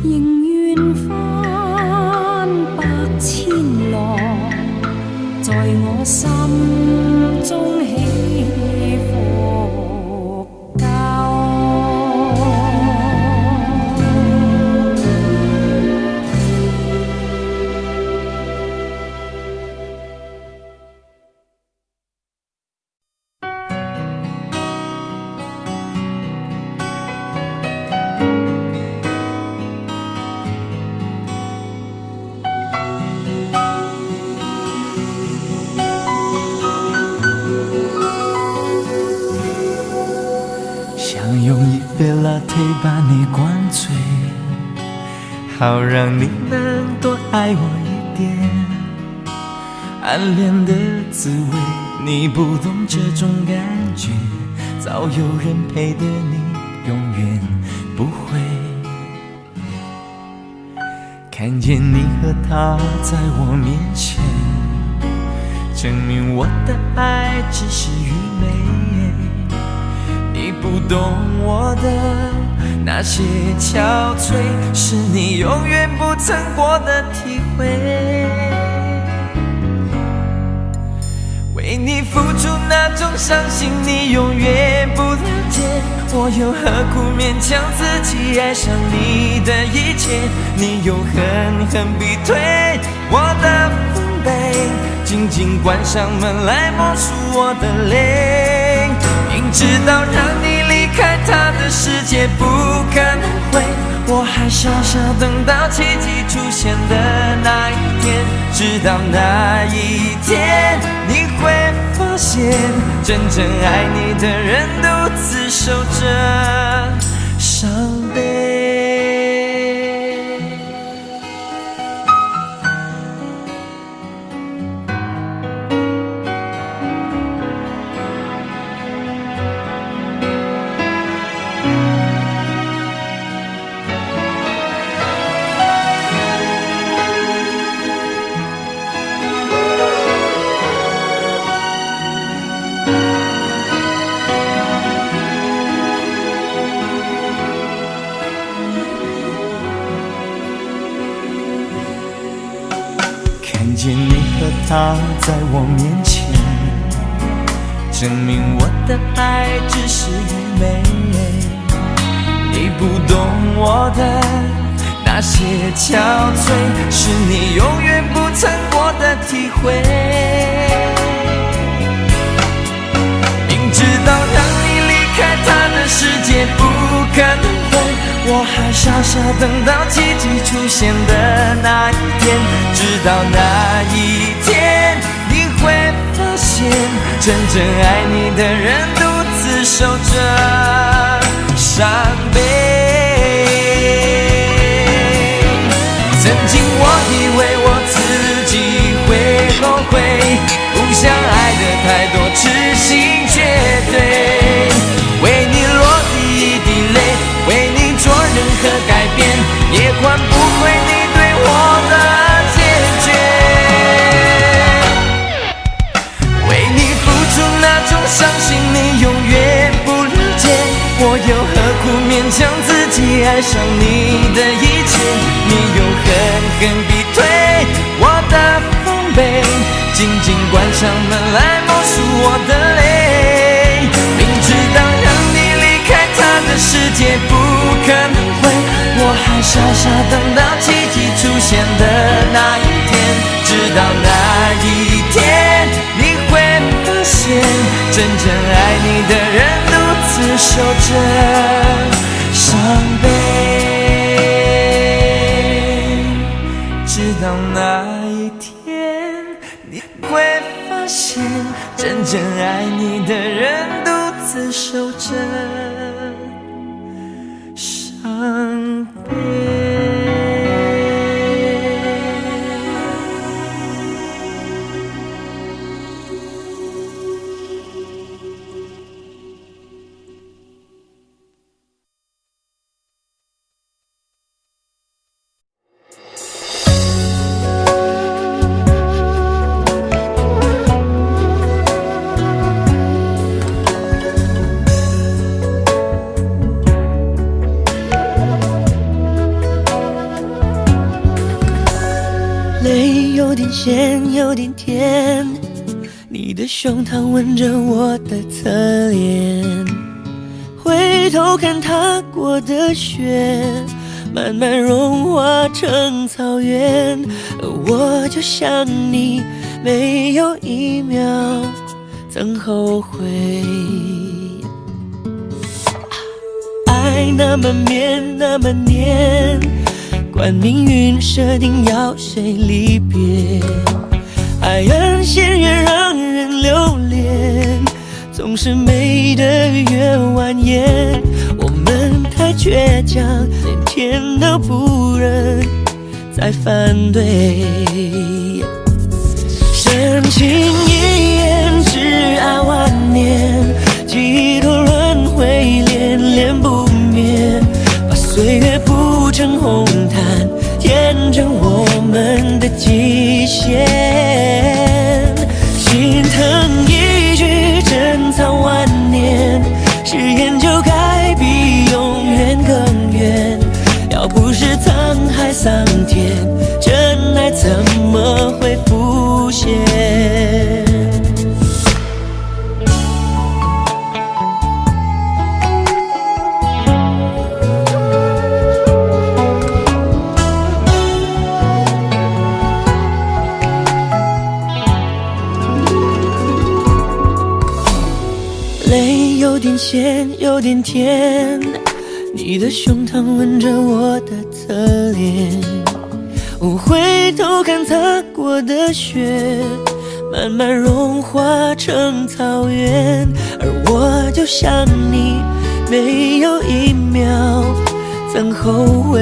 仍願翻百千浪，在我心中起伏夠。想用一杯 latte 把你灌醉，好让你能多爱我一点。暗恋的滋味，你不懂这种感觉，早有人陪的你永远不会。看见你和他在我面前，证明我的爱只是愚昧。你不懂我的那些憔悴，是你永远不曾过的体会。为你付出那种伤心，你永远不了解。我又何苦勉强自己爱上你的一切？你又狠狠逼退我的防备，紧紧关上门来默数我的泪。明知道让你离开他的世界不可能会，我还傻傻等到奇迹出现的那一天。直到那一天，你会发现，真正爱你的人独自守着伤悲。看见你和他在我面前，证明我的爱只是愚昧。你不懂我的那些憔悴，是你永远不曾过的体会。明知道让你离开他的世界不可能会，我还傻傻等到奇迹出现的那一天。直到那一天，你会发现，真正爱你的人独自守着伤悲。曾经我以为我自己会后悔，不想爱的太多，痴心绝对。为你落第一滴泪，为你做任何改变，也换不回你对我的坚决。为你爱上你的一切，你又狠狠逼退我的防备，紧紧关上门来默数我的泪。明知道让你离开他的世界不可能会，我还傻傻等到奇迹出现的那一天，直到那一天你会发现，真正爱你的人独自守着伤悲，直到那一天你会发现，真正爱你的人独自守着伤悲。泪有点咸，有点甜，你的胸膛吻着我的侧脸，回头看踏过的雪，慢慢融化成草原，而我就像你，没有一秒曾后悔。爱那么绵，那么黏，管命运设定要谁离别，爱人仙缘让人留恋，总是美得越蜿蜒。我们太倔强，连天都不忍再反对。深情一眼，挚爱万年，几多轮回恋恋不灭，把岁月铺成红毯，填着我们的极限。心疼一句珍藏万年，誓言就该比永远更远。要不是沧海桑田，真爱怎么会浮现？泪有点咸，有点甜，你的胸膛吻着我的侧脸，回头看踏过的雪，慢慢融化成草原，而我就像你，没有一秒曾后悔。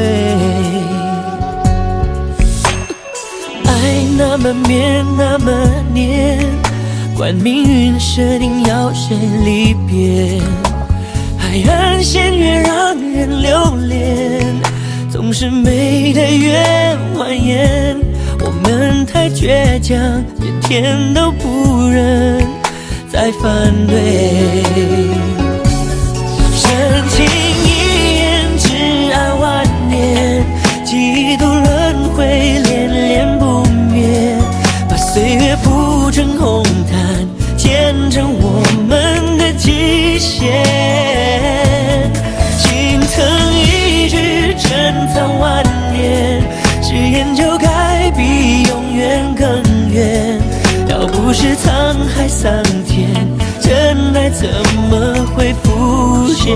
爱那么绵，那么黏，管命运设定要谁离别，海岸线越让人留恋，总是美得越蜿蜒。我们太倔强，连天都不忍再反对。深情一眼，挚爱万年，几度轮回恋恋不灭，把岁月铺成红毯，填成我们的极限。心疼一句珍藏万年，誓言就该比永远更远。要不是沧海桑田，真爱怎么会浮现？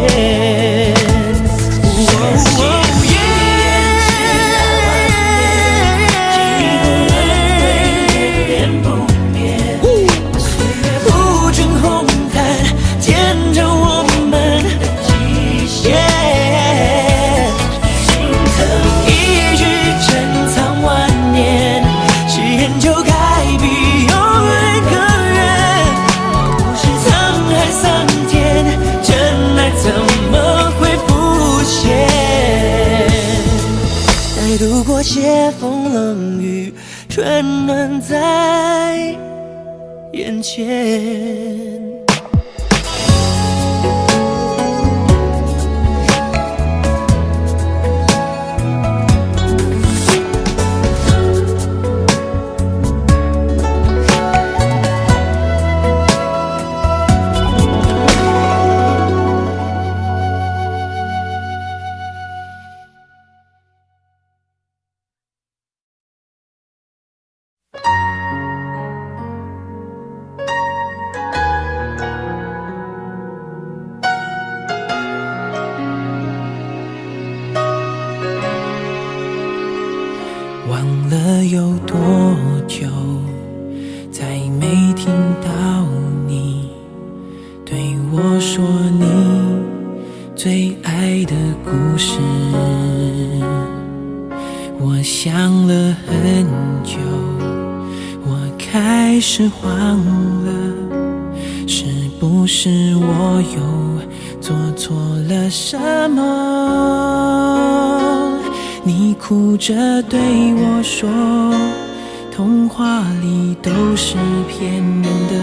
度过斜风冷雨，春暖在眼前。还是忘了？是不是我又做错了什么？你哭着对我说，童话里都是骗人的，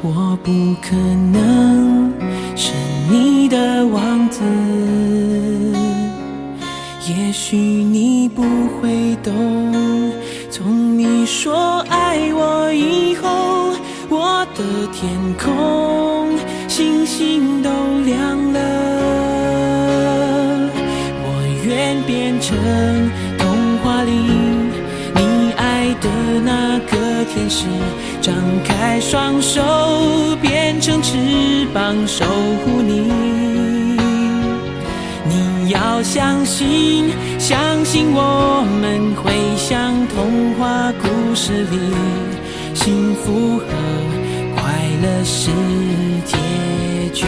我不可能是你的王子。也许你不会懂，从你说爱我以后，我的天空星星都亮了。我愿变成童话里你爱的那个天使，张开双手变成翅膀守护你。你要相信，相信我们会像童话故事里，幸福和快乐是结局。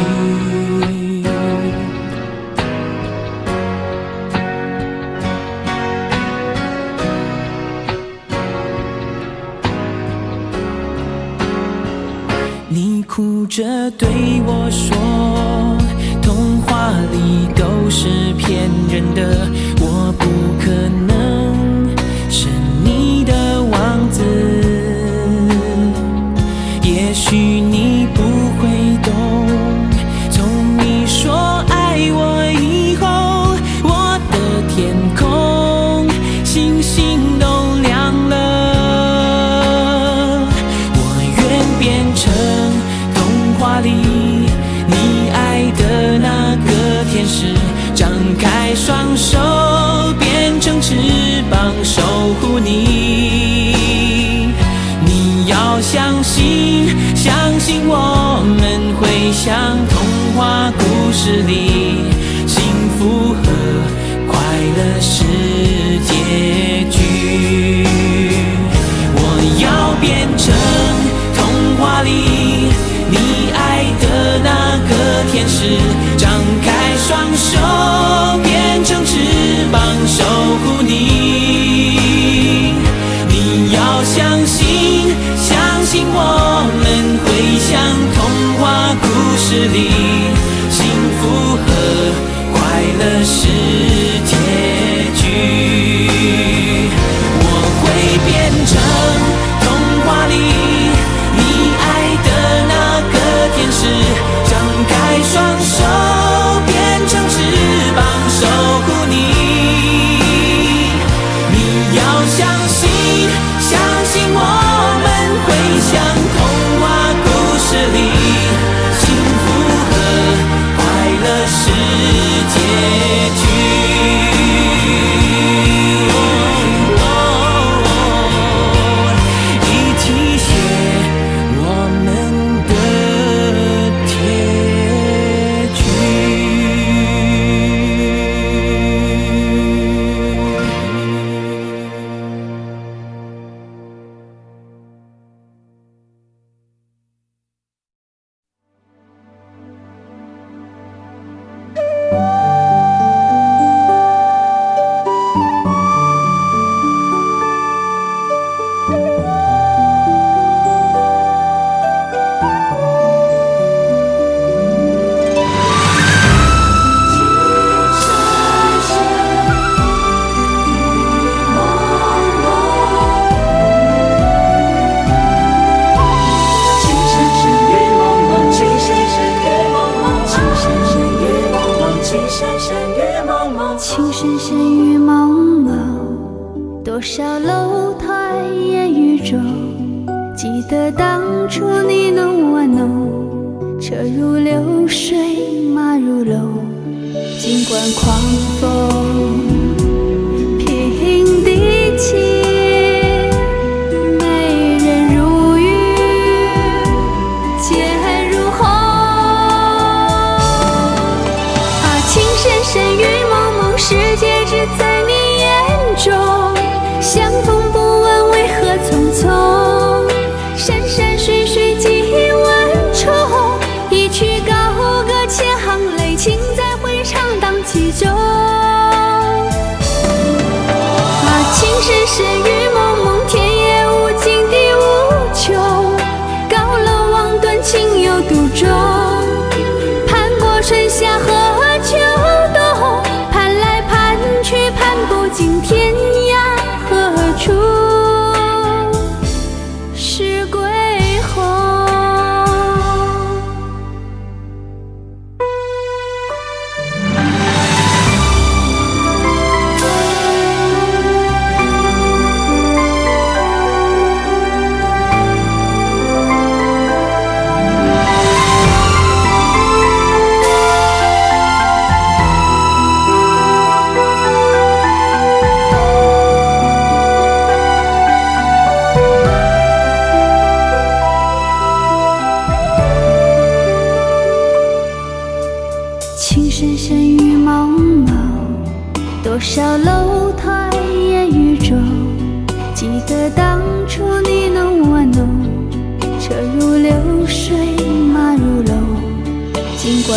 你哭着对我说，童话里都是骗人的，我不可能是你的王子。也许你不会懂，从你说爱我以后，我的天空星星都亮了。我愿变成童话里你爱的那个天使，张开双手变成翅膀守护你。你要相信，相信我们会像童话故事里，幸福和快乐是结局。我要变成童话里你爱的那个天使，张开双手变成翅膀守护你。你要相信，相信我们会像童话故事里，幸福和快乐是结局。我会变成童话里你爱的那个天使，张开双手变成翅膀守护你。你要相信，相信我们会像童话故事里，幸福和快乐是结局。一起写我们的结局。情深深雨蒙蒙，多少楼台烟雨中，记得当初你侬我侬，车如流水马如龙，尽管狂风平地起，美人如玉剑如虹。情深深雨蒙蒙，世界只在你眼中，相逢不问为何匆匆，山山水水几万重，一曲高歌千行泪，情在回肠荡气中。情深深雨蒙蒙，天也无尽地无穷，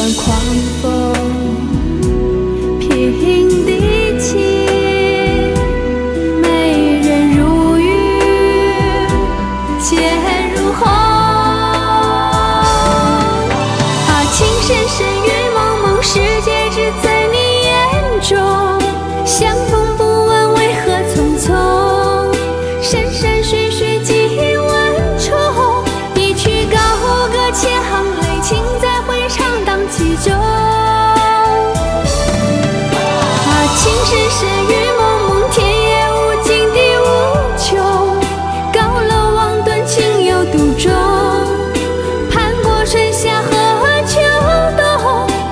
乱狂风平地起，美人如玉剑如虹。啊，情深深雨蒙蒙，世界只在你眼中。相逢不问为何匆匆，山山水水几万重。一曲高歌千行泪，情在回肠荡气中。情深深雨蒙蒙，天也无尽地无穷。高楼望断，情有独钟。攀过春夏和秋冬，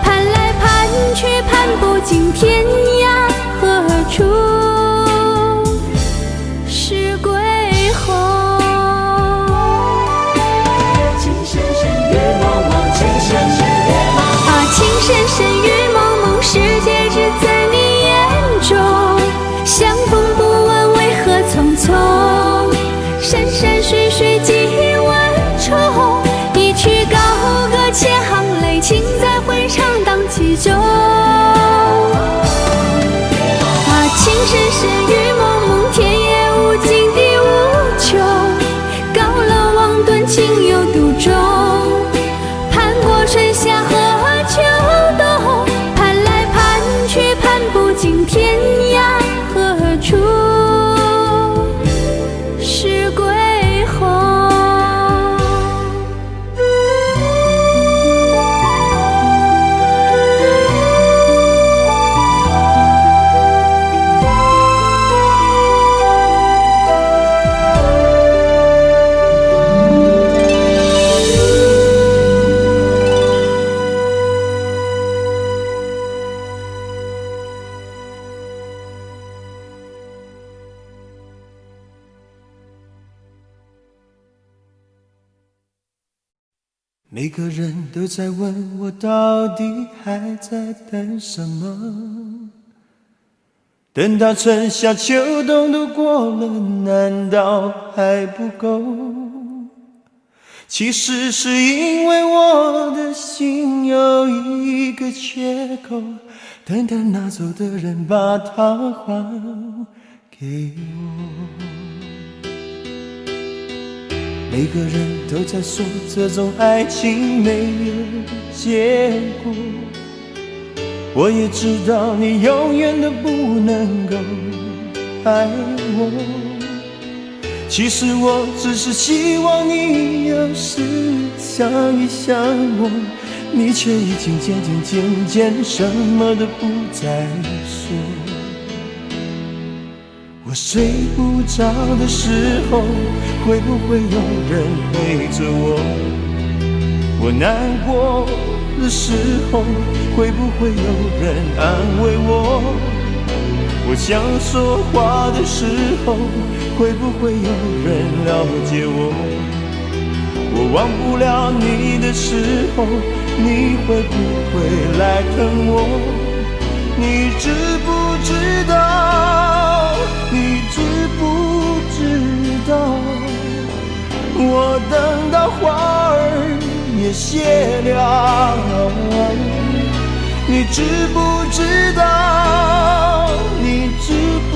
攀来攀去攀不尽，天涯何处是归鸿？情深深雨蒙蒙，情深深雨蒙蒙。啊，情深深雨蒙蒙，世界只在你眼中。相逢不问为何匆匆，山山水水几万重。一曲高歌千行泪，情在回肠荡气中。啊，情深深雨蒙蒙，天也无尽地无穷。高楼望断，情有独钟。攀过春夏和秋冬，攀来攀去攀不尽，天涯何处是归鸿？每个人都在问我到底还在等什么，等到春夏秋冬都过了，难道还不够？其实是因为我的心有一个缺口，等待拿走的人把它还给我。每个人都在说这种爱情没有结果，我也知道你永远都不能够爱我。其实我只是希望你有时想一想我，你却已经渐渐什么都不再说。我睡不着的时候，会不会有人陪着我？我难过的时候，会不会有人安慰我？我想说话的时候，会不会有人了解我？我忘不了你的时候，你会不会来疼我？你知不知道？你知不知道？我等到花儿也谢了，你知不知道？你知不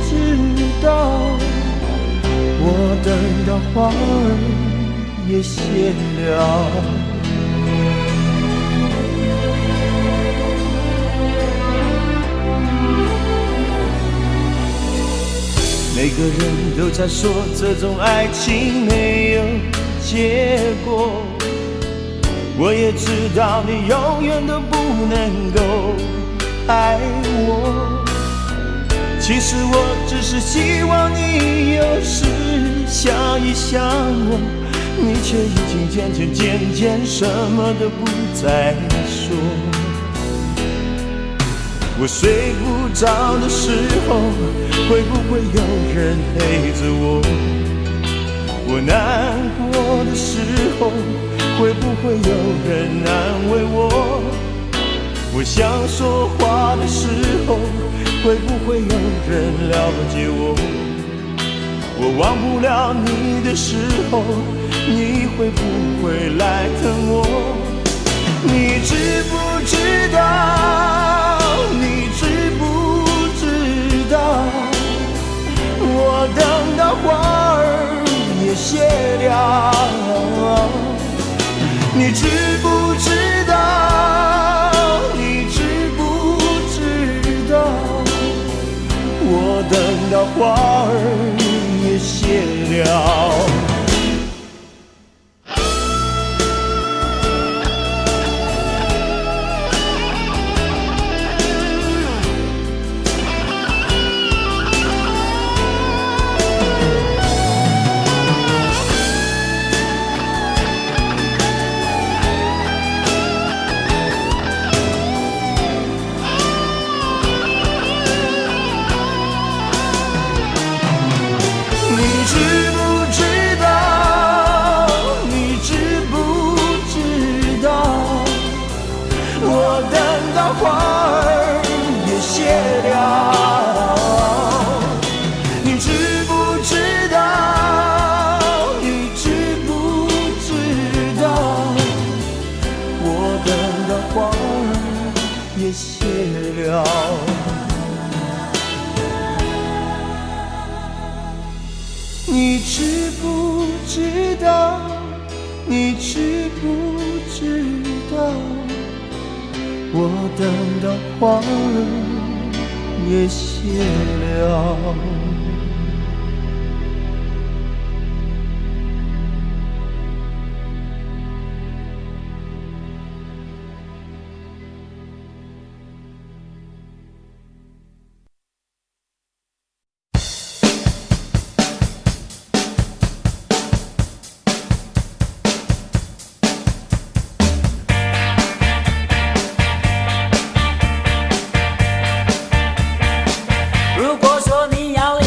知道？我等到花儿也谢了。每个人都在说这种爱情没有结果，我也知道你永远都不能够爱我。其实我只是希望你有时想一想我，你却已经渐渐什么都不再说。我睡不着的时候，会不会有人陪着我？我难过的时候，会不会有人安慰我？我想说话的时候，会不会有人了解我？我忘不了你的时候，你会不会来疼我？你知不知道？你知不知道？我等到花儿也谢了。你知不知道？你知不知道？我等到花儿也谢了。你知不知道？你知不知道？我等到花儿也谢了。你知不知道？你知不知道？我等到花儿也谢了。你知不知道？你知不知道？我等到花儿也谢了。如果说你要离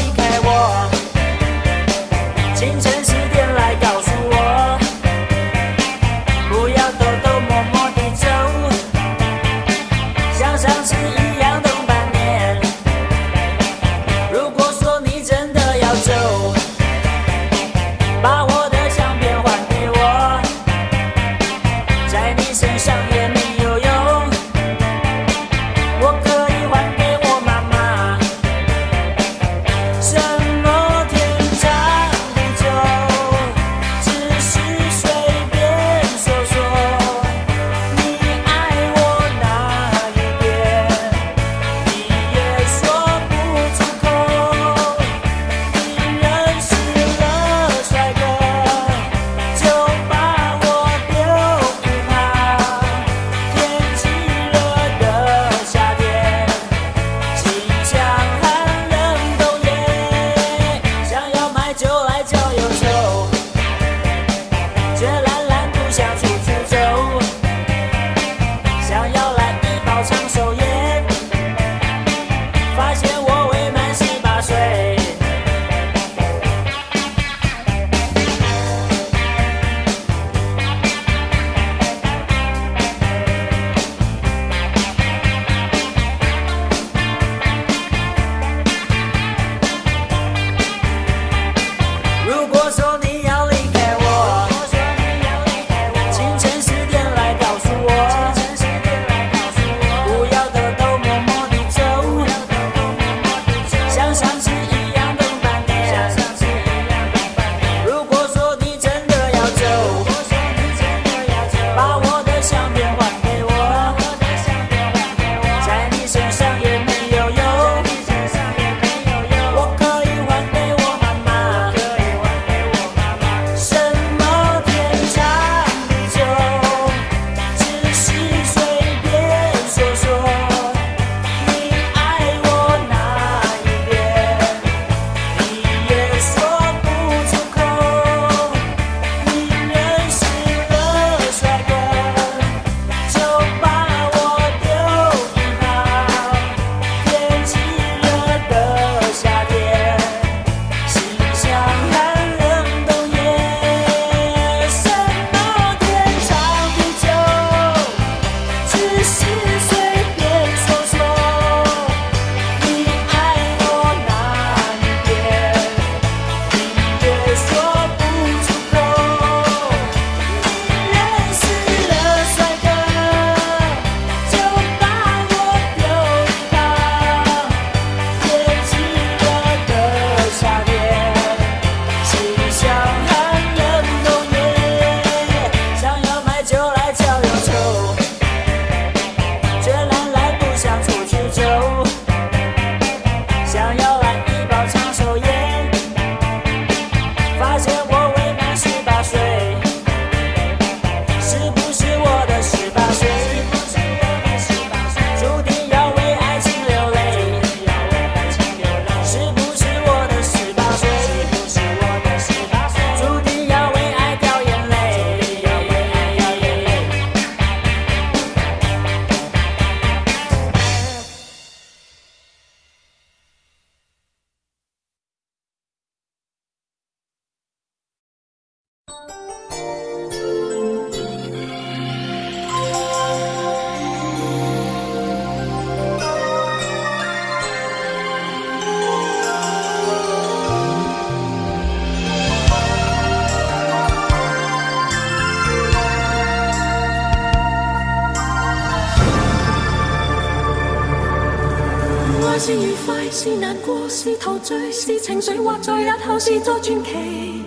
是愉快，是難過，是陶醉，是情緒，或在日後是作傳奇。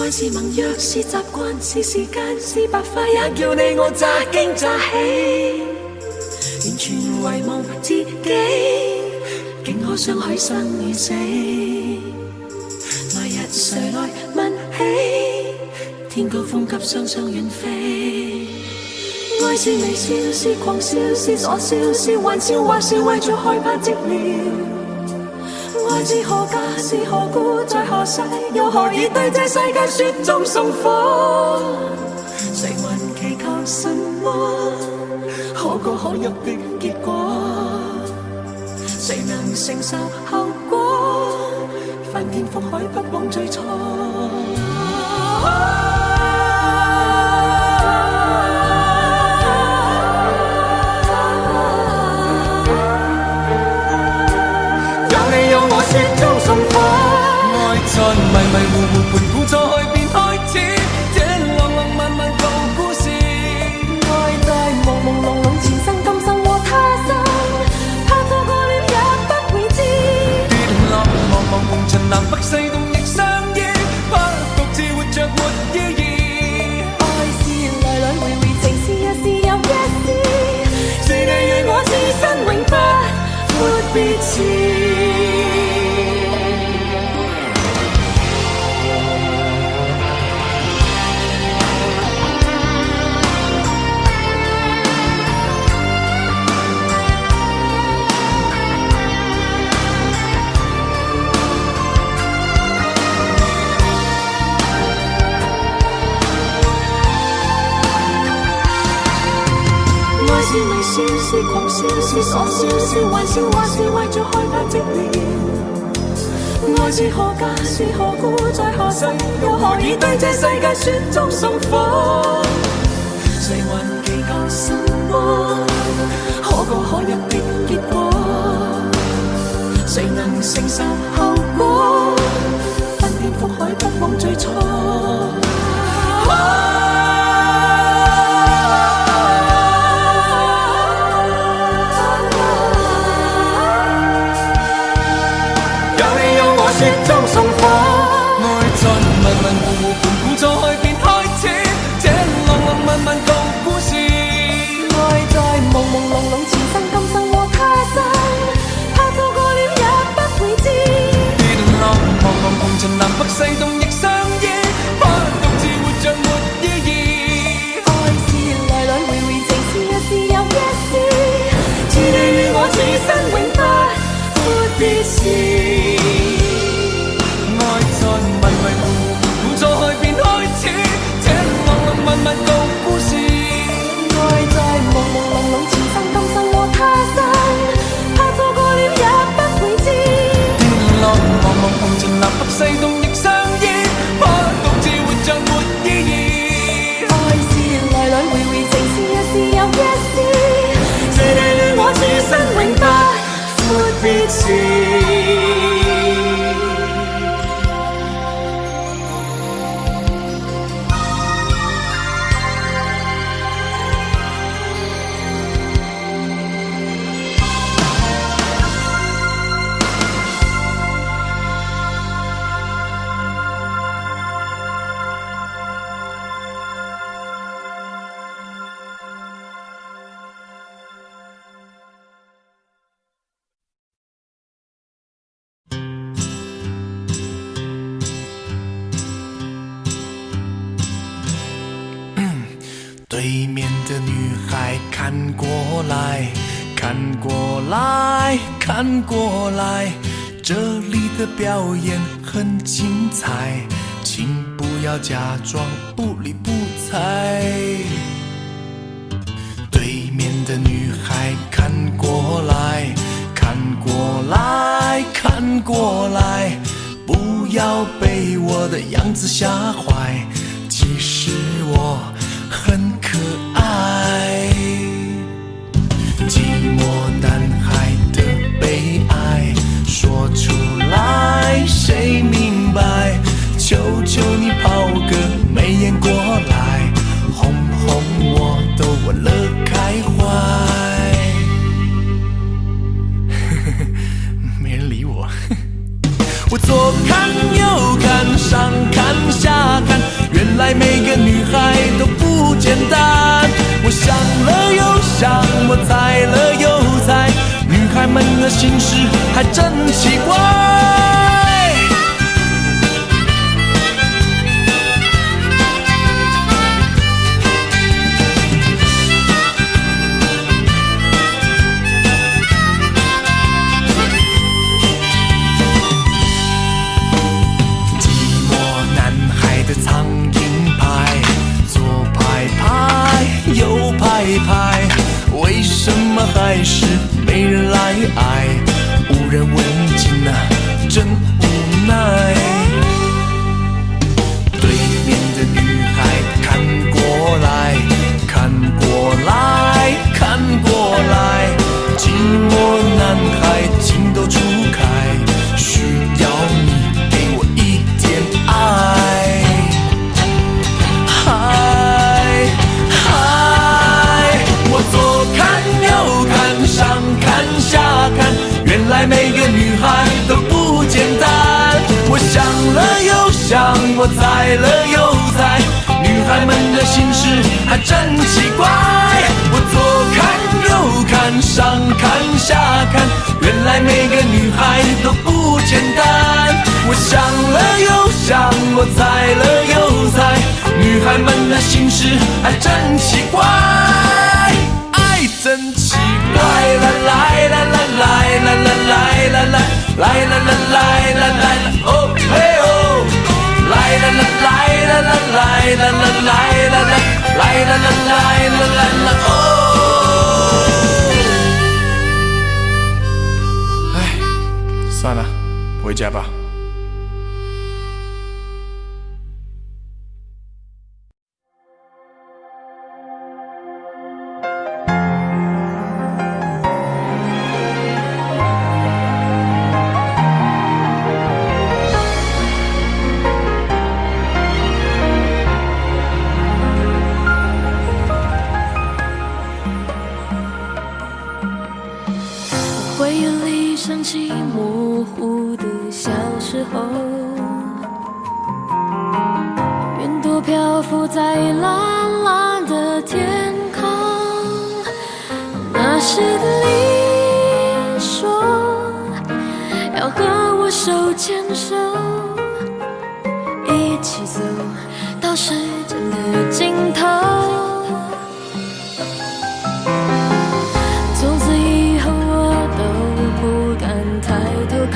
愛是盟約，是習慣，是時間，是白髮，也叫你我乍驚乍喜。完全遺忘自己，竟可相許生與死。來日誰來問起？天高風急，雙雙遠飛。愛是微笑，是狂笑，是傻笑，是玩笑，或是為著害怕寂寥。愛是何價，是何故，在何世，又何以對這世界雪中送火？誰還祈求什麼可歌可泣的結果？誰能承受後果？翻天覆海，不枉最初。雪中送火，愛在迷迷糊糊盤古再便開始，這浪浪漫漫舊故事。愛在朦朦朧朧前生今生和他生，怕錯過了也不會知。跌落茫茫紅塵南北西東亦相依，怕獨自活着沒意義。愛是來來回回，情是一時又一時，是你與我此生永不闊別時。是微笑，是狂笑，是傻笑，是玩笑，或是為著害怕寂寥。愛是何價，是何故，在何世，又何以對這世界雪中送火？誰還祈求什麼可歌可泣的結果？誰能承受後果？翻天覆海，不枉最初。雪中送火，愛在迷迷糊糊盤古再便開始，這浪浪漫漫舊故事。愛在朦朦朧朧前生今生和他生，怕錯過了也不會知。跌落茫茫紅塵南北西東亦相依，怕獨自活着沒意義。愛是來來回回，情是一時又一時，是你與我此生永不闊別時。在迷迷糊糊古再便開始，這浪浪漫漫舊故事。愛在朦朦朧朧前生今生和他生，怕錯過了也不會知。跌落茫茫紅塵南北西東亦相依，怕獨自活着沒意義。愛是來來回回，情是一時又一時，是你與我此生永不闊別時。对面的女孩看过来，看过来，看过来，这里的表演很精彩，请不要假装不理不睬。对面的女孩看过来，看过来，看过来，不要被我的样子吓坏，其实我很可爱。寂寞男孩的悲哀说出来谁明白，求求你抛个媚眼过来，哄哄我都玩乐开怀。女孩都不简单。我想了又想，我猜了又猜，女孩们的心事还真奇怪。为什么还是没人来爱？无人问津啊，真无奈。对面的女孩看过来，看过来，看过来，寂寞男孩情窦初开，需要你给我一点爱。原来每个女孩都不简单。我想了又想，我猜了又猜，女孩们的心事还真奇怪。我左看右看，上看下看，原来每个女孩都不简单。我想了又想，我猜了又猜，女孩们的心事还真奇怪。爱真奇怪，啦啦啦啦啦啦啦啦啦啦，来啦啦来啦来啦，哦嘿哦，来啦啦来啦啦来啦啦来啦啦，来啦啦来啦来啦哦。哎，算了，回家吧。回忆里想起模糊的小时候，云朵漂浮在蓝蓝的天空。那时的你说要和我手牵手，一起走到时间的尽头。从此以后我都不敢抬头看，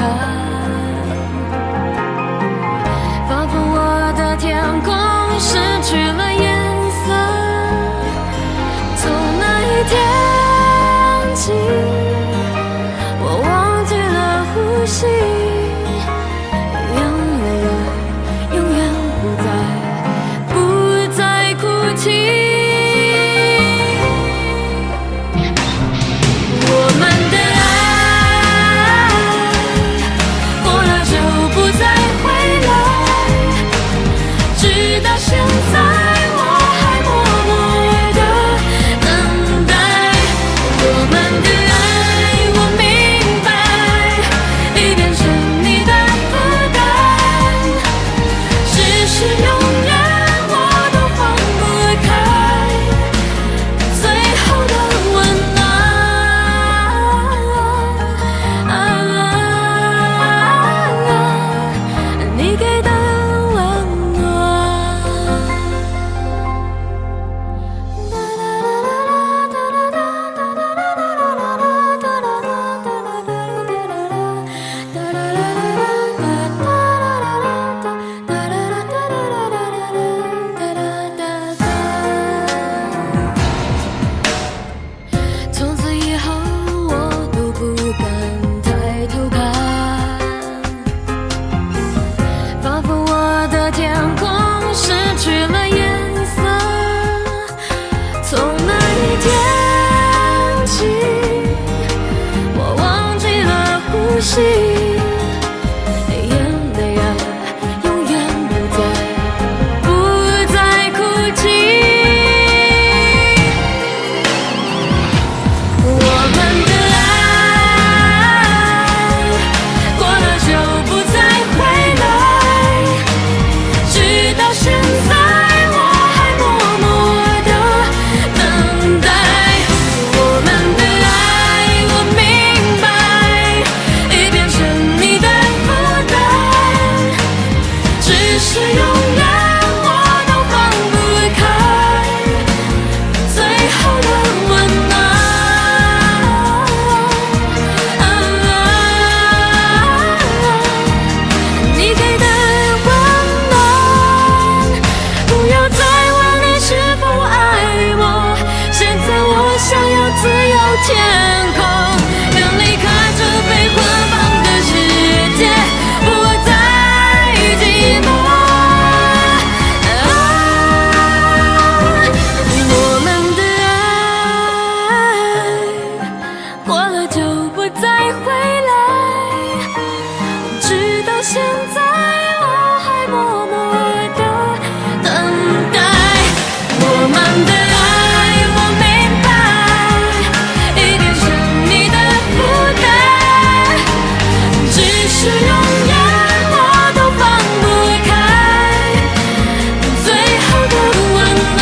仿佛我的天空失去了颜色。从那一天起，我忘记了呼吸，眼泪永远不再自由天空，愿离开这被捆绑的世界，不会再寂寞。我们的爱过了就不再回来，直到现在我还默默地等待。我们的爱我明白，一定是你的负担，只是永远我都放不开最后的温暖。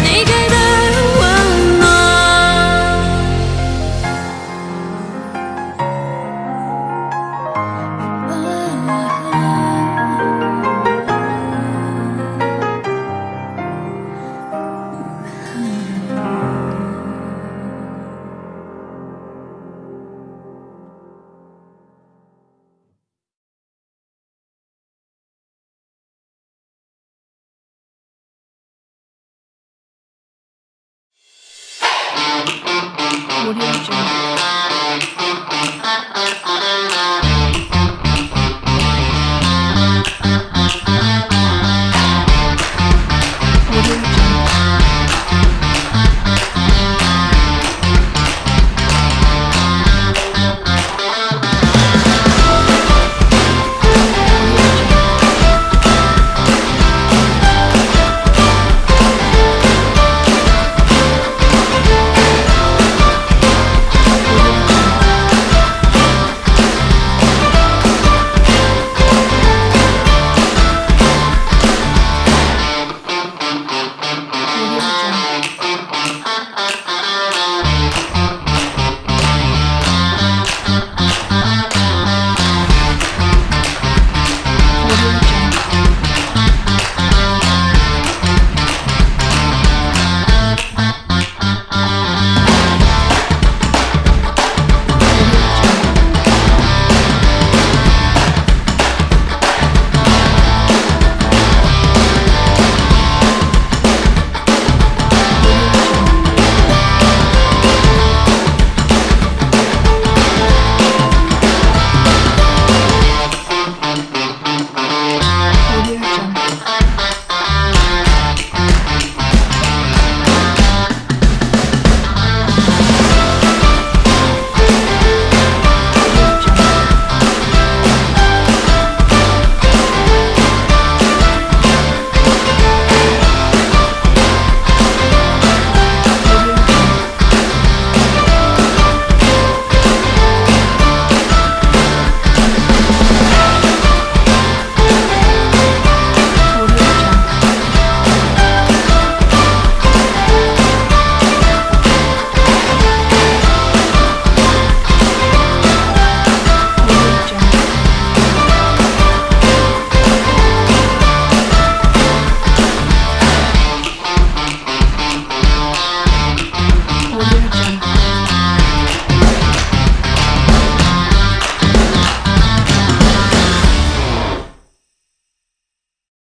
你给的温暖。Audio Jungle.